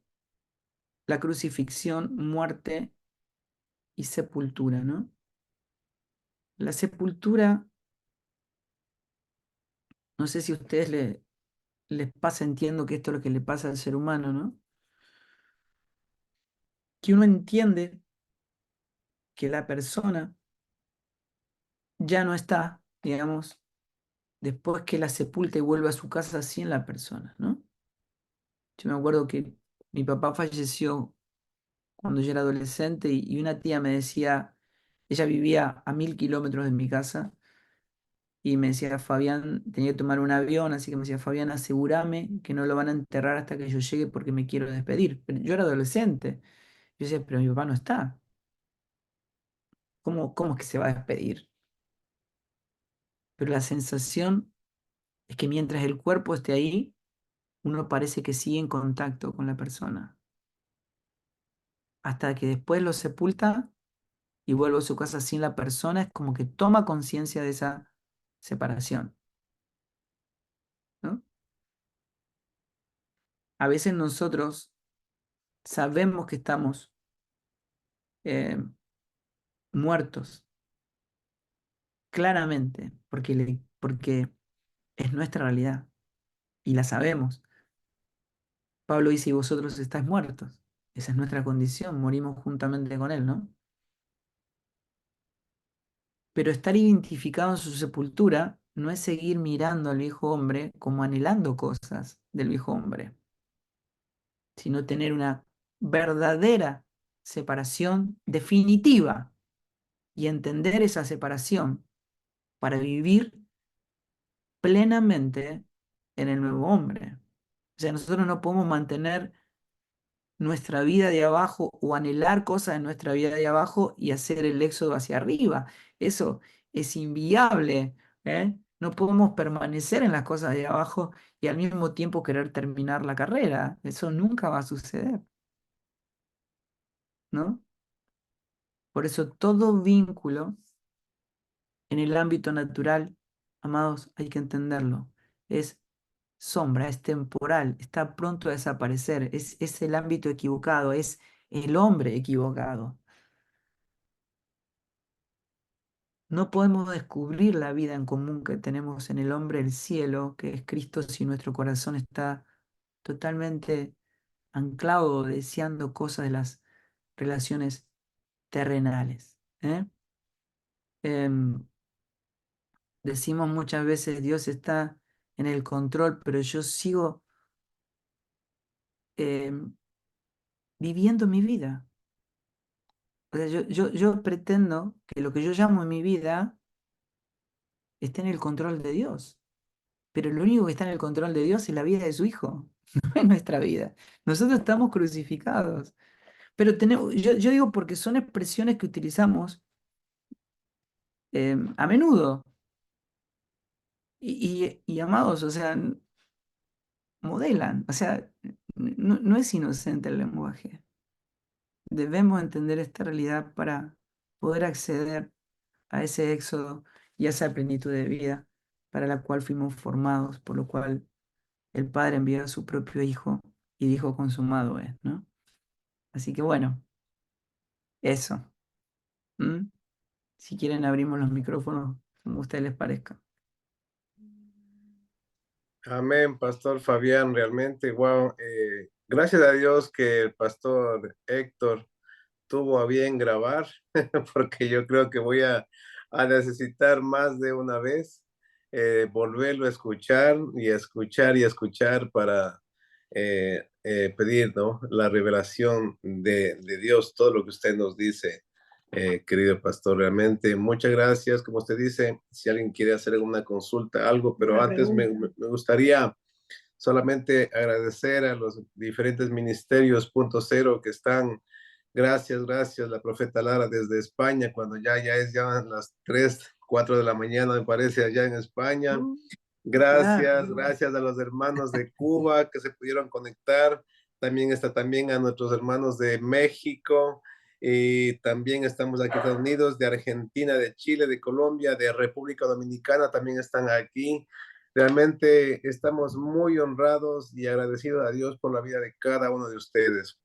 la crucifixión, muerte y sepultura, ¿no? La sepultura, no sé si a ustedes les pasa, entiendo que esto es lo que le pasa al ser humano, ¿no? Que uno entiende que la persona ya no está, digamos, después que la sepulta y vuelve a su casa sin la persona, ¿no? Yo me acuerdo que mi papá falleció cuando yo era adolescente y una tía me decía, ella vivía a 1000 kilómetros de mi casa y me decía, Fabián, tenía que tomar un avión, así que me decía, Fabián, asegúrame que no lo van a enterrar hasta que yo llegue porque me quiero despedir. Pero yo era adolescente. Yo decía, pero mi papá no está. ¿Cómo es que se va a despedir? Pero la sensación es que mientras el cuerpo esté ahí, uno parece que sigue en contacto con la persona. Hasta que después lo sepulta y vuelve a su casa sin la persona, es como que toma conciencia de esa separación, ¿no? A veces nosotros sabemos que estamos eh, muertos, claramente, porque es nuestra realidad y la sabemos. Pablo dice, y vosotros estáis muertos. Esa es nuestra condición, morimos juntamente con Él, ¿no? Pero estar identificado en su sepultura no es seguir mirando al viejo hombre como anhelando cosas del viejo hombre, sino tener una verdadera separación definitiva y entender esa separación para vivir plenamente en el nuevo hombre. O sea, nosotros no podemos mantener nuestra vida de abajo o anhelar cosas en nuestra vida de abajo y hacer el éxodo hacia arriba. Eso es inviable, ¿eh? No podemos permanecer en las cosas de abajo y al mismo tiempo querer terminar la carrera. Eso nunca va a suceder, ¿no? Por eso todo vínculo en el ámbito natural amados, hay que entenderlo. Es sombra, es temporal, está pronto a desaparecer, es el ámbito equivocado, es el hombre equivocado. No podemos descubrir la vida en común que tenemos en el hombre, el cielo, que es Cristo, si nuestro corazón está totalmente anclado, deseando cosas de las relaciones terrenales. ¿Eh? Em, Decimos muchas veces, Dios está en el control, pero yo sigo em, viviendo mi vida. O sea, yo pretendo que lo que yo llamo en mi vida esté en el control de Dios. Pero lo único que está en el control de Dios es la vida de su Hijo, no es nuestra vida. Nosotros estamos crucificados. Pero tenemos, yo digo porque son expresiones que utilizamos a menudo. Y amados, o sea, modelan. O sea, no es inocente el lenguaje. Debemos entender esta realidad para poder acceder a ese éxodo y a esa plenitud de vida para la cual fuimos formados, por lo cual el Padre envió a su propio Hijo y dijo consumado es, ¿no? Así que bueno, eso. ¿Mm? Si quieren abrimos los micrófonos como a ustedes les parezca. Amén, Pastor Fabián, realmente, wow. Gracias a Dios que el Pastor Héctor tuvo a bien grabar, porque yo creo que voy a necesitar más de una vez volverlo a escuchar y a escuchar y a escuchar para pedir, ¿no? La revelación de Dios, todo lo que usted nos dice, querido pastor. Realmente, muchas gracias. Como usted dice, si alguien quiere hacer alguna consulta, algo, pero Una antes pregunta. me gustaría solamente agradecer a los diferentes ministerios punto cero que están. Gracias, gracias, la profeta Lara desde España, cuando ya es ya las 3 4 de la mañana, me parece, allá en España. Uh, Gracias, claro. gracias a los hermanos de Cuba que se pudieron conectar. También está también a nuestros hermanos de México. Y también estamos aquí en Estados Unidos, de Argentina, de Chile, de Colombia, de República Dominicana, también están aquí. Realmente estamos muy honrados y agradecidos a Dios por la vida de cada uno de ustedes.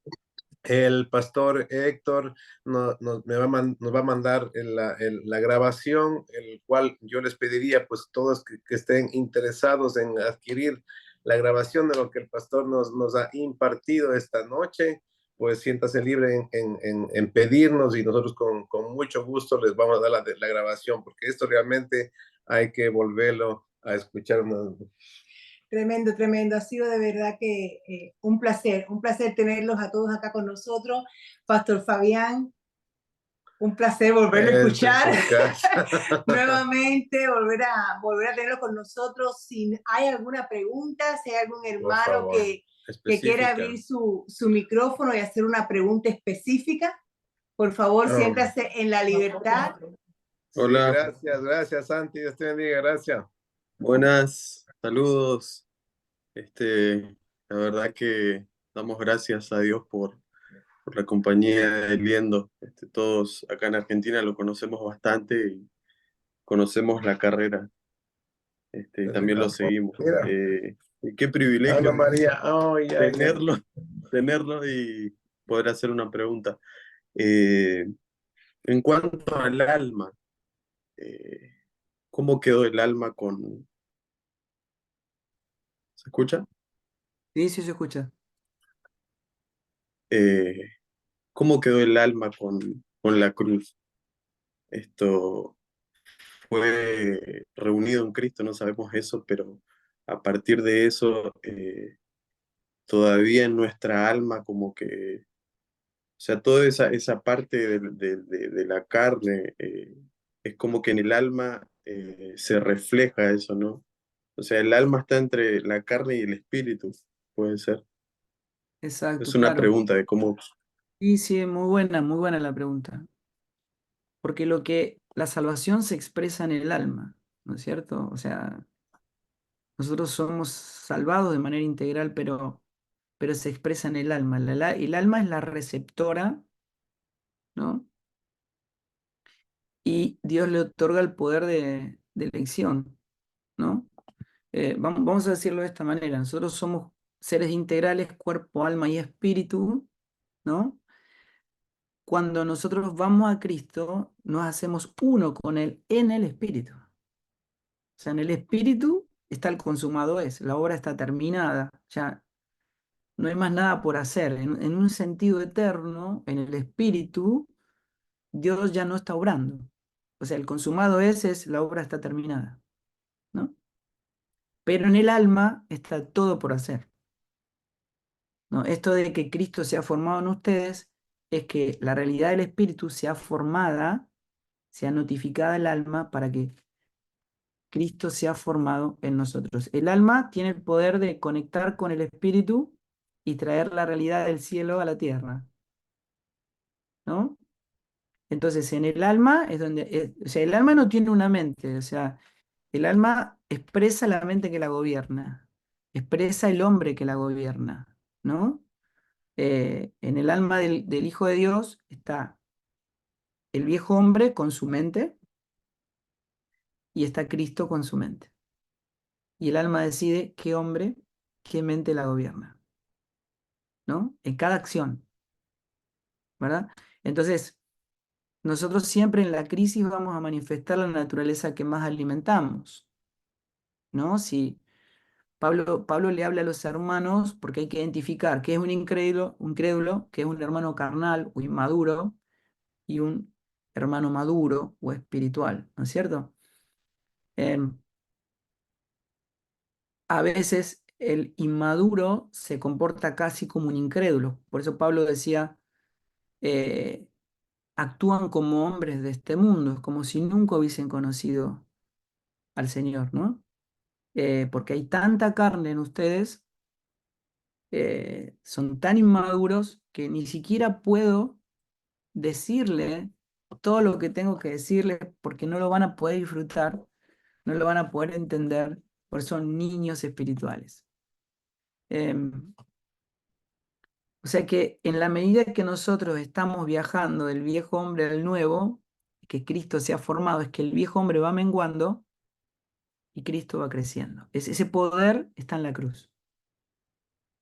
El pastor Héctor nos va a mandar la grabación, el cual yo les pediría, pues todos que estén interesados en adquirir la grabación de lo que el pastor nos ha impartido esta noche, pues siéntase libre en pedirnos y nosotros con mucho gusto les vamos a dar la grabación, porque esto realmente hay que volverlo a escuchar. Tremendo, tremendo. Ha sido de verdad que un placer tenerlos a todos acá con nosotros. Pastor Fabián, un placer volverlo a escuchar nuevamente, volver a tenerlo con nosotros. Si hay alguna pregunta, si hay algún hermano que quiera abrir su micrófono y hacer una pregunta específica, por favor, siéntase en la libertad. Hola. Sí, gracias, Santi. Dios te bendiga, gracias. Buenas, saludos. La verdad que damos gracias a Dios por la compañía de Liendo. Todos acá en Argentina lo conocemos bastante y conocemos la carrera. También lo seguimos. Y qué privilegio Ana María, oh, tenerlo y poder hacer una pregunta. En cuanto al alma, ¿cómo quedó el alma con... ¿Se escucha? Sí, sí se escucha. Eh, ¿Cómo quedó el alma con la cruz? Esto fue reunido en Cristo, no sabemos eso, pero a partir de eso, todavía en nuestra alma como que, o sea, toda esa parte de la carne, es como que en el alma se refleja eso, ¿no? O sea, el alma está entre la carne y el espíritu, puede ser. Exacto, Es una claro. pregunta de cómo... Sí, sí, muy buena la pregunta. Porque la salvación se expresa en el alma, ¿no es cierto? O sea, nosotros somos salvados de manera integral, pero se expresa en el alma. El alma es la receptora, ¿no? Y Dios le otorga el poder de elección. ¿no? Vamos a decirlo de esta manera, nosotros somos seres integrales, cuerpo, alma y espíritu, ¿no? Cuando nosotros vamos a Cristo, nos hacemos uno con Él en el espíritu. O sea, en el espíritu está el consumado es, la obra está terminada, ya no hay más nada por hacer. En un sentido eterno, en el espíritu, Dios ya no está obrando. O sea, el consumado es la obra está terminada, ¿no? Pero en el alma está todo por hacer, ¿no? Esto de que Cristo se ha formado en ustedes es que la realidad del espíritu sea formada, sea notificada al alma para que Cristo sea formado en nosotros. El alma tiene el poder de conectar con el espíritu y traer la realidad del cielo a la tierra, ¿no? Entonces, en el alma es donde, o sea, el alma no tiene una mente, o sea, el alma expresa la mente que la gobierna, expresa el hombre que la gobierna, ¿no? En el alma del Hijo de Dios está el viejo hombre con su mente y está Cristo con su mente. Y el alma decide qué hombre, qué mente la gobierna, ¿no? En cada acción, ¿verdad? Entonces, nosotros siempre en la crisis vamos a manifestar la naturaleza que más alimentamos, ¿no? Si Pablo le habla a los hermanos porque hay que identificar qué es un crédulo, qué es un hermano carnal o inmaduro y un hermano maduro o espiritual, ¿no es cierto? Em, a veces el inmaduro se comporta casi como un incrédulo. Por eso Pablo decía, eh, actúan como hombres de este mundo, es como si nunca hubiesen conocido al Señor, ¿no? Porque hay tanta carne en ustedes, son tan inmaduros que ni siquiera puedo decirle todo lo que tengo que decirles porque no lo van a poder disfrutar, no lo van a poder entender, porque son niños espirituales. Em, O sea que en la medida que nosotros estamos viajando del viejo hombre al nuevo, que Cristo se ha formado, es que el viejo hombre va menguando y Cristo va creciendo. Ese poder está en la cruz.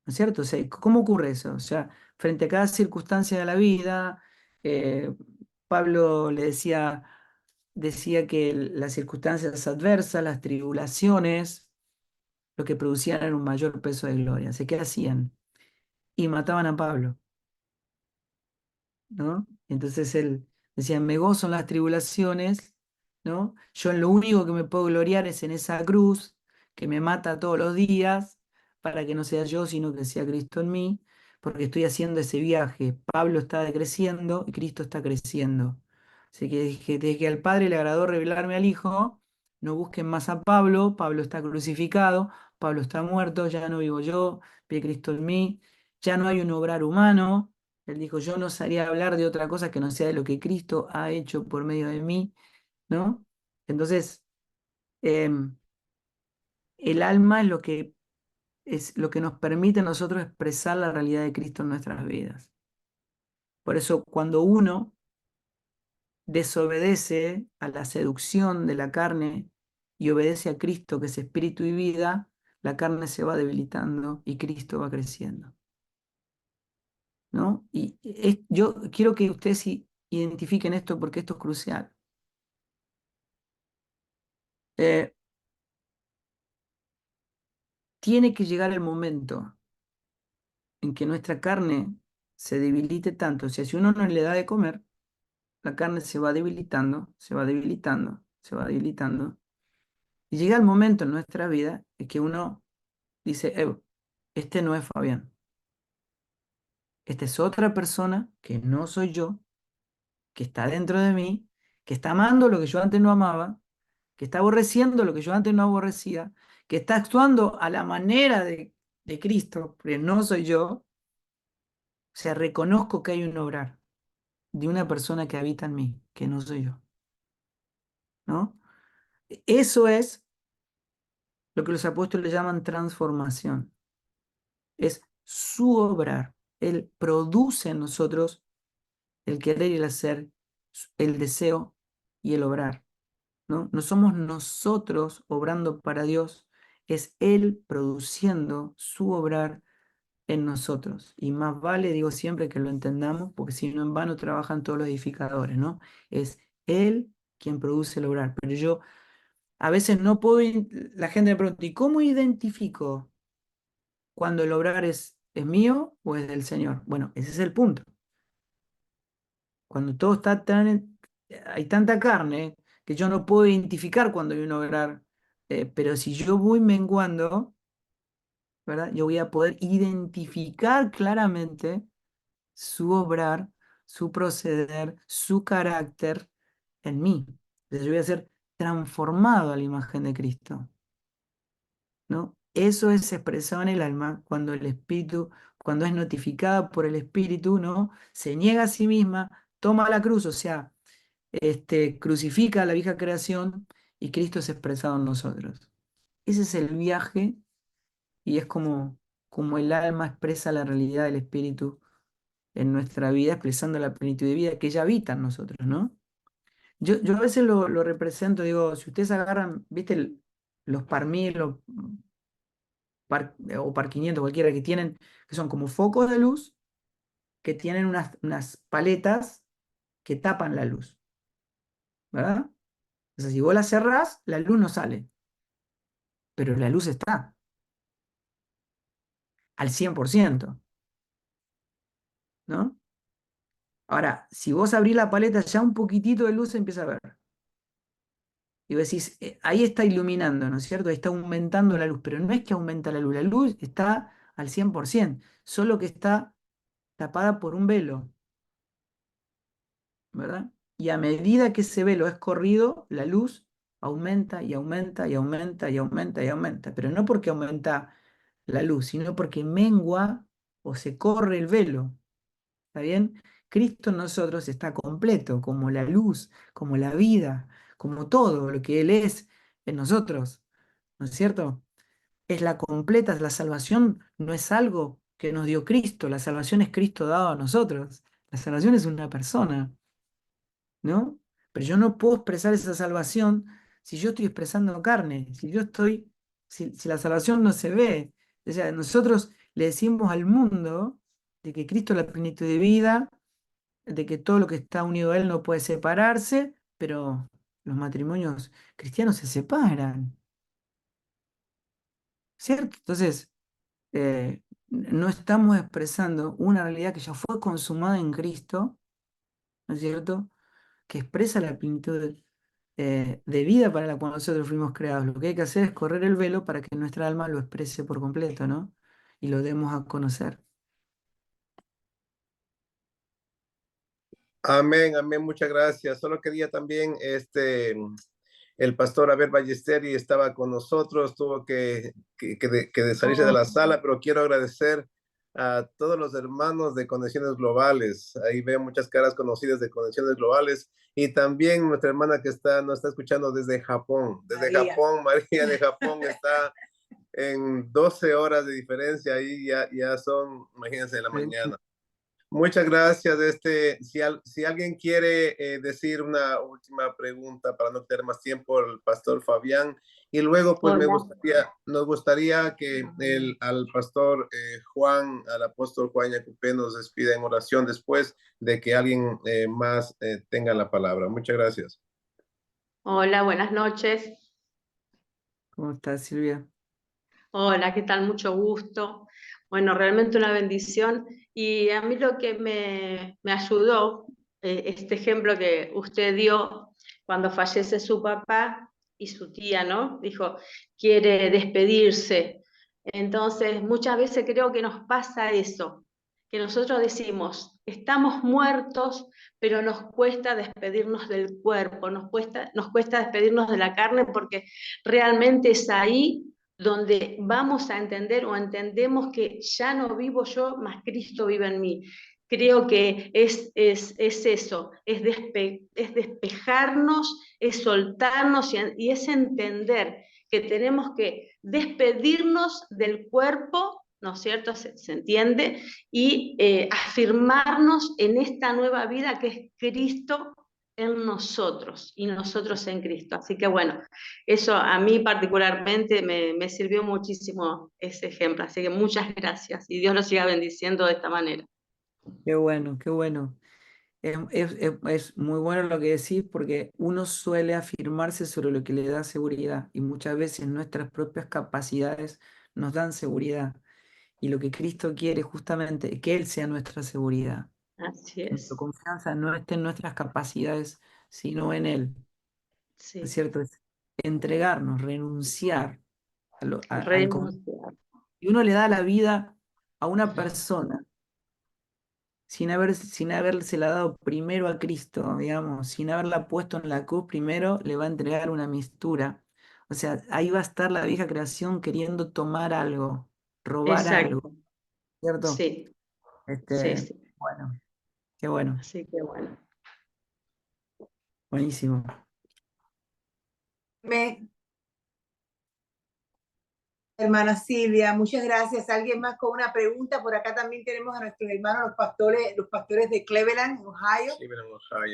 ¿No es cierto? O sea, ¿cómo ocurre eso? O sea, frente a cada circunstancia de la vida, eh, Pablo le decía que las circunstancias adversas, las tribulaciones, lo que producían era un mayor peso de gloria. Así que, ¿qué hacían? Y mataban a Pablo. ¿No? Entonces él decía, me gozo en las tribulaciones, ¿no? Yo en lo único que me puedo gloriar es en esa cruz que me mata todos los días para que no sea yo, sino que sea Cristo en mí, porque estoy haciendo ese viaje. Pablo está decreciendo y Cristo está creciendo. Así que desde que al Padre le agradó revelarme al Hijo, no busquen más a Pablo, Pablo está crucificado, Pablo está muerto, ya no vivo yo, vive Cristo en mí, ya no hay un obrar humano. Él dijo, yo no sabría hablar de otra cosa que no sea de lo que Cristo ha hecho por medio de mí, ¿no? Entonces, em, el alma es lo que nos permite a nosotros expresar la realidad de Cristo en nuestras vidas. Por eso, cuando uno desobedece a la seducción de la carne y obedece a Cristo, que es espíritu y vida, la carne se va debilitando y Cristo va creciendo, ¿no? Y yo quiero que ustedes identifiquen esto porque esto es crucial. Eh, Tiene que llegar el momento en que nuestra carne se debilite tanto. O sea, si uno no le da de comer, la carne se va debilitando, se va debilitando, se va debilitando. Y llega el momento en nuestra vida en que uno dice, este no es Fabián. Esta es otra persona que no soy yo, que está dentro de mí, que está amando lo que yo antes no amaba, que está aborreciendo lo que yo antes no aborrecía, que está actuando a la manera de Cristo, porque no soy yo. O sea, reconozco que hay un obrar de una persona que habita en mí, que no soy yo, ¿no? Eso es lo que los apóstoles llaman transformación. Es su obrar. Él produce en nosotros el querer y el hacer, el deseo y el obrar, ¿no? No somos nosotros obrando para Dios, es Él produciendo su obrar en nosotros. Y más vale, digo siempre, que lo entendamos, porque si no, en vano trabajan todos los edificadores, ¿no? Es Él quien produce el obrar. Pero yo a veces no puedo, la gente me pregunta, ¿y cómo identifico cuando el obrar es mío o es del Señor? Bueno, ese es el punto. Cuando todo está hay tanta carne que yo no puedo identificar cuando hay un obrar, pero si yo voy menguando, ¿verdad? Yo voy a poder identificar claramente su obrar, su proceder, su carácter en mí. Entonces yo voy a ser transformado a la imagen de Cristo, ¿no? Eso es expresado en el alma cuando el espíritu, cuando es notificada por el espíritu, ¿no? Se niega a sí misma, toma la cruz, o sea, crucifica a la vieja creación y Cristo es expresado en nosotros. Ese es el viaje y es como el alma expresa la realidad del espíritu en nuestra vida, expresando la plenitud de vida que ella habita en nosotros, ¿no? Yo a veces lo represento, digo, si ustedes agarran, ¿viste? Los par 1000 o par 500, cualquiera que tienen, que son como focos de luz, que tienen unas paletas que tapan la luz, ¿verdad? Entonces, si vos la cerrás, la luz no sale, pero la luz está al 100%, ¿no? Ahora, si vos abrís la paleta, ya un poquitito de luz se empieza a ver. Y vos decís, ahí está iluminando, ¿no es cierto? Ahí está aumentando la luz, pero no es que aumenta la luz está al 100%, solo que está tapada por un velo, ¿verdad? Y a medida que ese velo es corrido, la luz aumenta y aumenta y aumenta y aumenta y aumenta, pero no porque aumenta la luz, sino porque mengua o se corre el velo, ¿está bien? Cristo en nosotros está completo, como la luz, como la vida, como todo lo que Él es en nosotros, ¿no es cierto? Es la completa, la salvación no es algo que nos dio Cristo, la salvación es Cristo dado a nosotros, la salvación es una persona, ¿no? Pero yo no puedo expresar esa salvación si yo estoy expresando carne, si la salvación no se ve. O sea, nosotros le decimos al mundo de que Cristo es la plenitud de vida, de que todo lo que está unido a Él no puede separarse, pero los matrimonios cristianos se separan, ¿cierto? Entonces, no estamos expresando una realidad que ya fue consumada en Cristo, ¿no es cierto? Que expresa la plenitud de vida para la cual nosotros fuimos creados. Lo que hay que hacer es correr el velo para que nuestra alma lo exprese por completo, ¿no? Y lo demos a conocer. Amén, amén, muchas gracias. Solo quería también, el pastor Abel Ballesteri estaba con nosotros, tuvo que salirse de la sala, pero quiero agradecer a todos los hermanos de Conexiones Globales. Ahí veo muchas caras conocidas de Conexiones Globales y también nuestra hermana que nos está escuchando desde Japón. Desde María. Japón, María de Japón está en 12 horas de diferencia, ahí ya son, imagínense, de la mañana. Muchas gracias. Si alguien quiere decir una última pregunta para no tener más tiempo, el pastor Fabián. Y luego, pues, nos gustaría que al pastor Juan, al apóstol Juan Yacupé, nos despida en oración después de que alguien más tenga la palabra. Muchas gracias. Hola, buenas noches. ¿Cómo estás, Silvia? Hola, ¿qué tal? Mucho gusto. Bueno, realmente una bendición. Y a mí lo que me ayudó, este ejemplo que usted dio cuando fallece su papá y su tía, ¿no? Dijo, quiere despedirse. Entonces, muchas veces creo que nos pasa eso, que nosotros decimos, estamos muertos, pero nos cuesta despedirnos del cuerpo, nos cuesta despedirnos de la carne, porque realmente es ahí donde vamos a entender o entendemos que ya no vivo yo, mas Cristo vive en mí. Creo que es eso, es despejarnos, es soltarnos y es entender que tenemos que despedirnos del cuerpo, ¿no es cierto? Se entiende, y afirmarnos en esta nueva vida que es Cristo en nosotros y nosotros en Cristo. Así que bueno, eso a mí particularmente me sirvió muchísimo ese ejemplo. Así que muchas gracias y Dios los siga bendiciendo de esta manera. Qué bueno, qué bueno. Es muy bueno lo que decís porque uno suele afirmarse sobre lo que le da seguridad y muchas veces nuestras propias capacidades nos dan seguridad. Y lo que Cristo quiere justamente es que Él sea nuestra seguridad. Así Que nuestra es. confianza no esté en nuestras capacidades, sino en Él. ¿No es Sí. cierto? Es entregarnos, renunciar al Renunciar. y uno le da la vida a una persona sin habérsela dado primero a Cristo, digamos, sin haberla puesto en la cruz primero, le va a entregar una mistura. O sea, ahí va a estar la vieja creación queriendo tomar algo, robar algo, Exacto. ¿cierto? Sí, sí, sí. Bueno, qué bueno, Así que bueno. buenísimo. Hermana Silvia, muchas gracias. ¿Alguien más con una pregunta? Por acá también tenemos a nuestros hermanos los pastores de Cleveland, Ohio.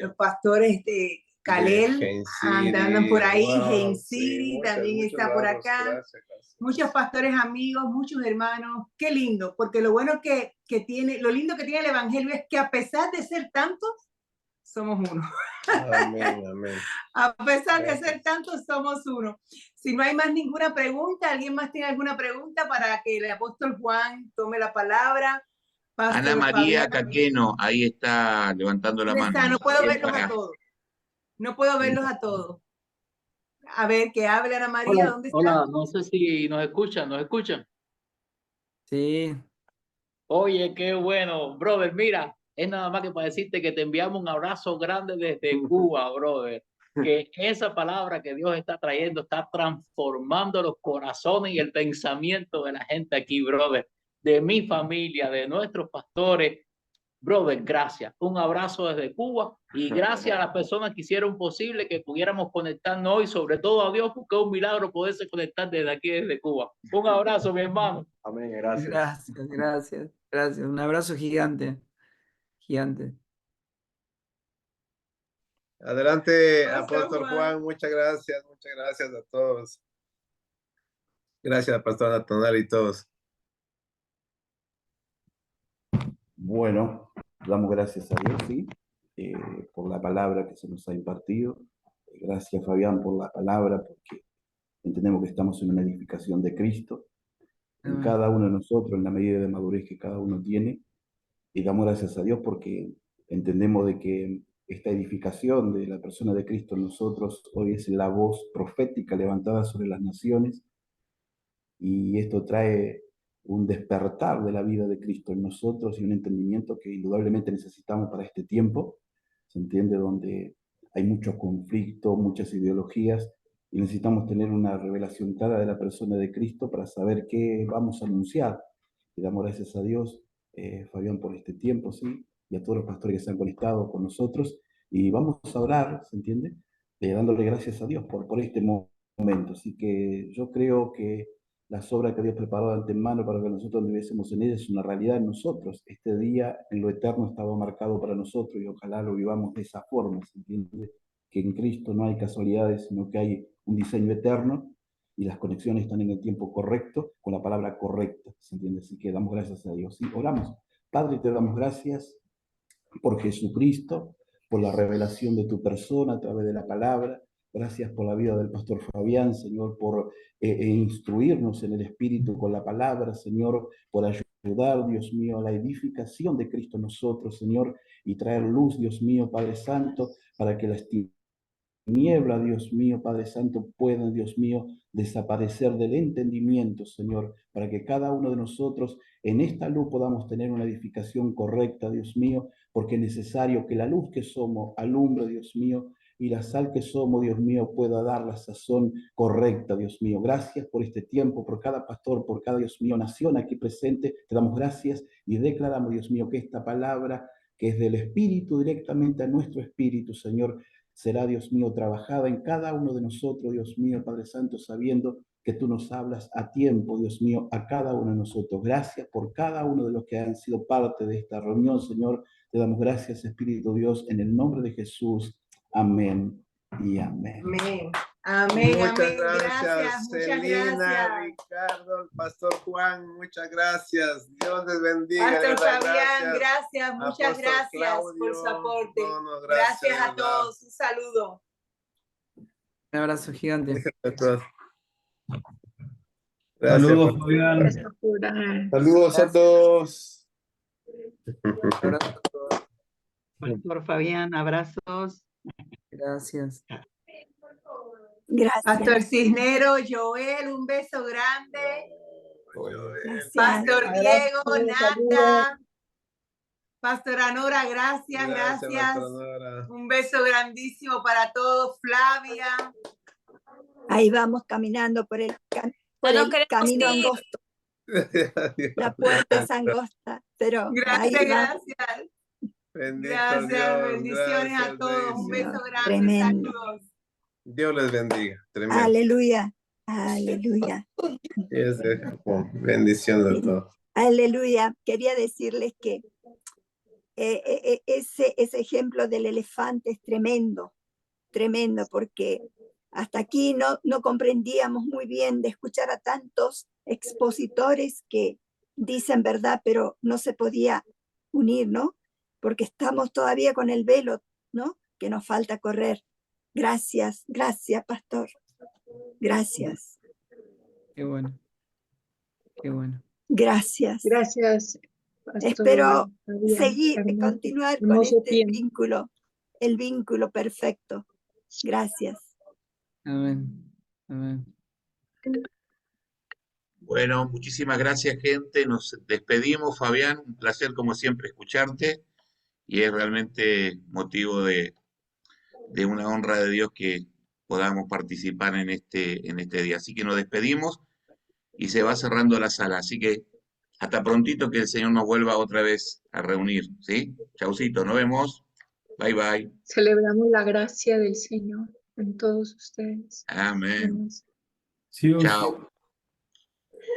Los pastores de Calel andan por ahí, Haines City también está por acá. Gracias. Muchos pastores amigos, muchos hermanos. Qué lindo, porque lo bueno que tiene, lo lindo que tiene el evangelio es que a pesar de ser tantos, somos uno. Amén, amén. A pesar de ser tantos, somos uno. Si no hay más ninguna pregunta, ¿alguien más tiene alguna pregunta para que el apóstol Juan tome la palabra? Pastor Ana María Fabián, Caqueno, ahí está levantando la mano. no puedo verlos a todos. No puedo verlos a todos. A ver, que hable Ana María, Hola, ¿dónde está? hola, no sé si nos escuchan. Sí, Oye, qué bueno, brother, mira, es nada más que para decirte que te enviamos un abrazo grande desde Cuba, brother, que esa palabra que Dios está trayendo está transformando los corazones y el pensamiento de la gente aquí, brother, de mi familia, de nuestros pastores. Brother, gracias. Un abrazo desde Cuba y gracias a las personas que hicieron posible que pudiéramos conectarnos hoy, sobre todo a Dios, porque es un milagro poderse conectar desde aquí, desde Cuba. Un abrazo, mi hermano. Amén, gracias. gracias. Un abrazo gigante, gigante. Adelante, Pastor Apóstol Juan. Juan, muchas gracias a todos. Gracias, Pastor Natonal y todos. Bueno, damos gracias a Dios, sí, por la palabra que se nos ha impartido. Gracias, Fabián, por la palabra, porque entendemos que estamos en una edificación de Cristo, en Amén. cada uno de nosotros, en la medida de madurez que cada uno tiene. Y damos gracias a Dios porque entendemos de que esta edificación de la persona de Cristo en nosotros hoy es la voz profética levantada sobre las naciones, y esto trae un despertar de la vida de Cristo en nosotros y un entendimiento que indudablemente necesitamos para este tiempo, ¿se entiende? Donde hay mucho conflicto, muchas ideologías, y necesitamos tener una revelación clara de la persona de Cristo para saber qué vamos a anunciar. Y damos gracias a Dios, Fabián, por este tiempo, ¿sí? Y a todos los pastores que se han conectado con nosotros. Y vamos a orar, ¿se entiende? Dándole gracias a Dios por este momento. Así que yo creo que las obras que Dios preparó de antemano para que nosotros viviésemos en ellas es una realidad en nosotros. Este día en lo eterno estaba marcado para nosotros y ojalá lo vivamos de esa forma. ¿Se entiende? Que en Cristo no hay casualidades, sino que hay un diseño eterno y las conexiones están en el tiempo correcto, con la palabra correcta. ¿Se entiende? Así que damos gracias a Dios. Sí, oramos. Padre, te damos gracias por Jesucristo, por la revelación de tu persona a través de la palabra. Gracias por la vida del pastor Fabián, Señor, por instruirnos en el Espíritu con la palabra, Señor, por ayudar, Dios mío, a la edificación de Cristo en nosotros, Señor, y traer luz, Dios mío, Padre Santo, para que las tinieblas, Dios mío, Padre Santo, puedan, Dios mío, desaparecer del entendimiento, Señor, para que cada uno de nosotros en esta luz podamos tener una edificación correcta, Dios mío, porque es necesario que la luz que somos alumbre, Dios mío, y la sal que somos, Dios mío, pueda dar la sazón correcta, Dios mío. Gracias por este tiempo, por cada pastor, por cada, Dios mío, nación aquí presente. Te damos gracias y declaramos, Dios mío, que esta palabra, que es del Espíritu directamente a nuestro espíritu, Señor, será, Dios mío, trabajada en cada uno de nosotros, Dios mío, Padre Santo, sabiendo que tú nos hablas a tiempo, Dios mío, a cada uno de nosotros. Gracias por cada uno de los que han sido parte de esta reunión, Señor. Te damos gracias, Espíritu Dios, en el nombre de Jesús. Amén y amén. Amén. Amén, Muchas amén. gracias, Muchas Celina, gracias. Ricardo, el Pastor Juan, muchas gracias. Dios les bendiga. Pastor ¿Verdad? Fabián, gracias, muchas Apóstol gracias Claudio. por su aporte. No, Gracias a ¿verdad? todos, un saludo. Un abrazo gigante. Gracias. Saludos, Fabián. Saludos a Gracias. todos. Un abrazo a todos. Pastor Fabián, abrazos. Gracias. Gracias. Pastor Cisnero, Joel, un beso grande. Gracias. Pastor Diego, Nata. Pastora Nora, gracias. Nora. Un beso grandísimo para todos. Flavia. Ahí vamos caminando por el camino angosto. La puerta es angosta, pero ahí Gracias, vamos. gracias. Bendito Gracias, Dios, bendiciones gracias, a todos. Un beso bendiciones. grande, Tremendo. saludos. Dios les bendiga. Tremendo. Aleluya, aleluya. Es de Japón. Bendiciones a todos. Aleluya. Quería decirles que ese ejemplo del elefante es tremendo, tremendo, porque hasta aquí no comprendíamos muy bien de escuchar a tantos expositores que dicen verdad, pero no se podía unir, ¿no? Porque estamos todavía con el velo, ¿no? Que nos falta correr. Gracias, gracias, pastor. Gracias. Qué bueno. Qué bueno. Gracias. Gracias, Pastor Espero Fabián. seguir, continuar con este vínculo, el vínculo perfecto. Gracias. Amén. Amén. Bueno, muchísimas gracias, gente. Nos despedimos, Fabián. Un placer, como siempre, escucharte. Y es realmente motivo de una honra de Dios que podamos participar en este día. Así que nos despedimos y se va cerrando la sala. Así que hasta prontito que el Señor nos vuelva otra vez a reunir. ¿Sí? Chaucito, nos vemos. Bye, bye. Celebramos la gracia del Señor en todos ustedes. Amén. Sí, Chao.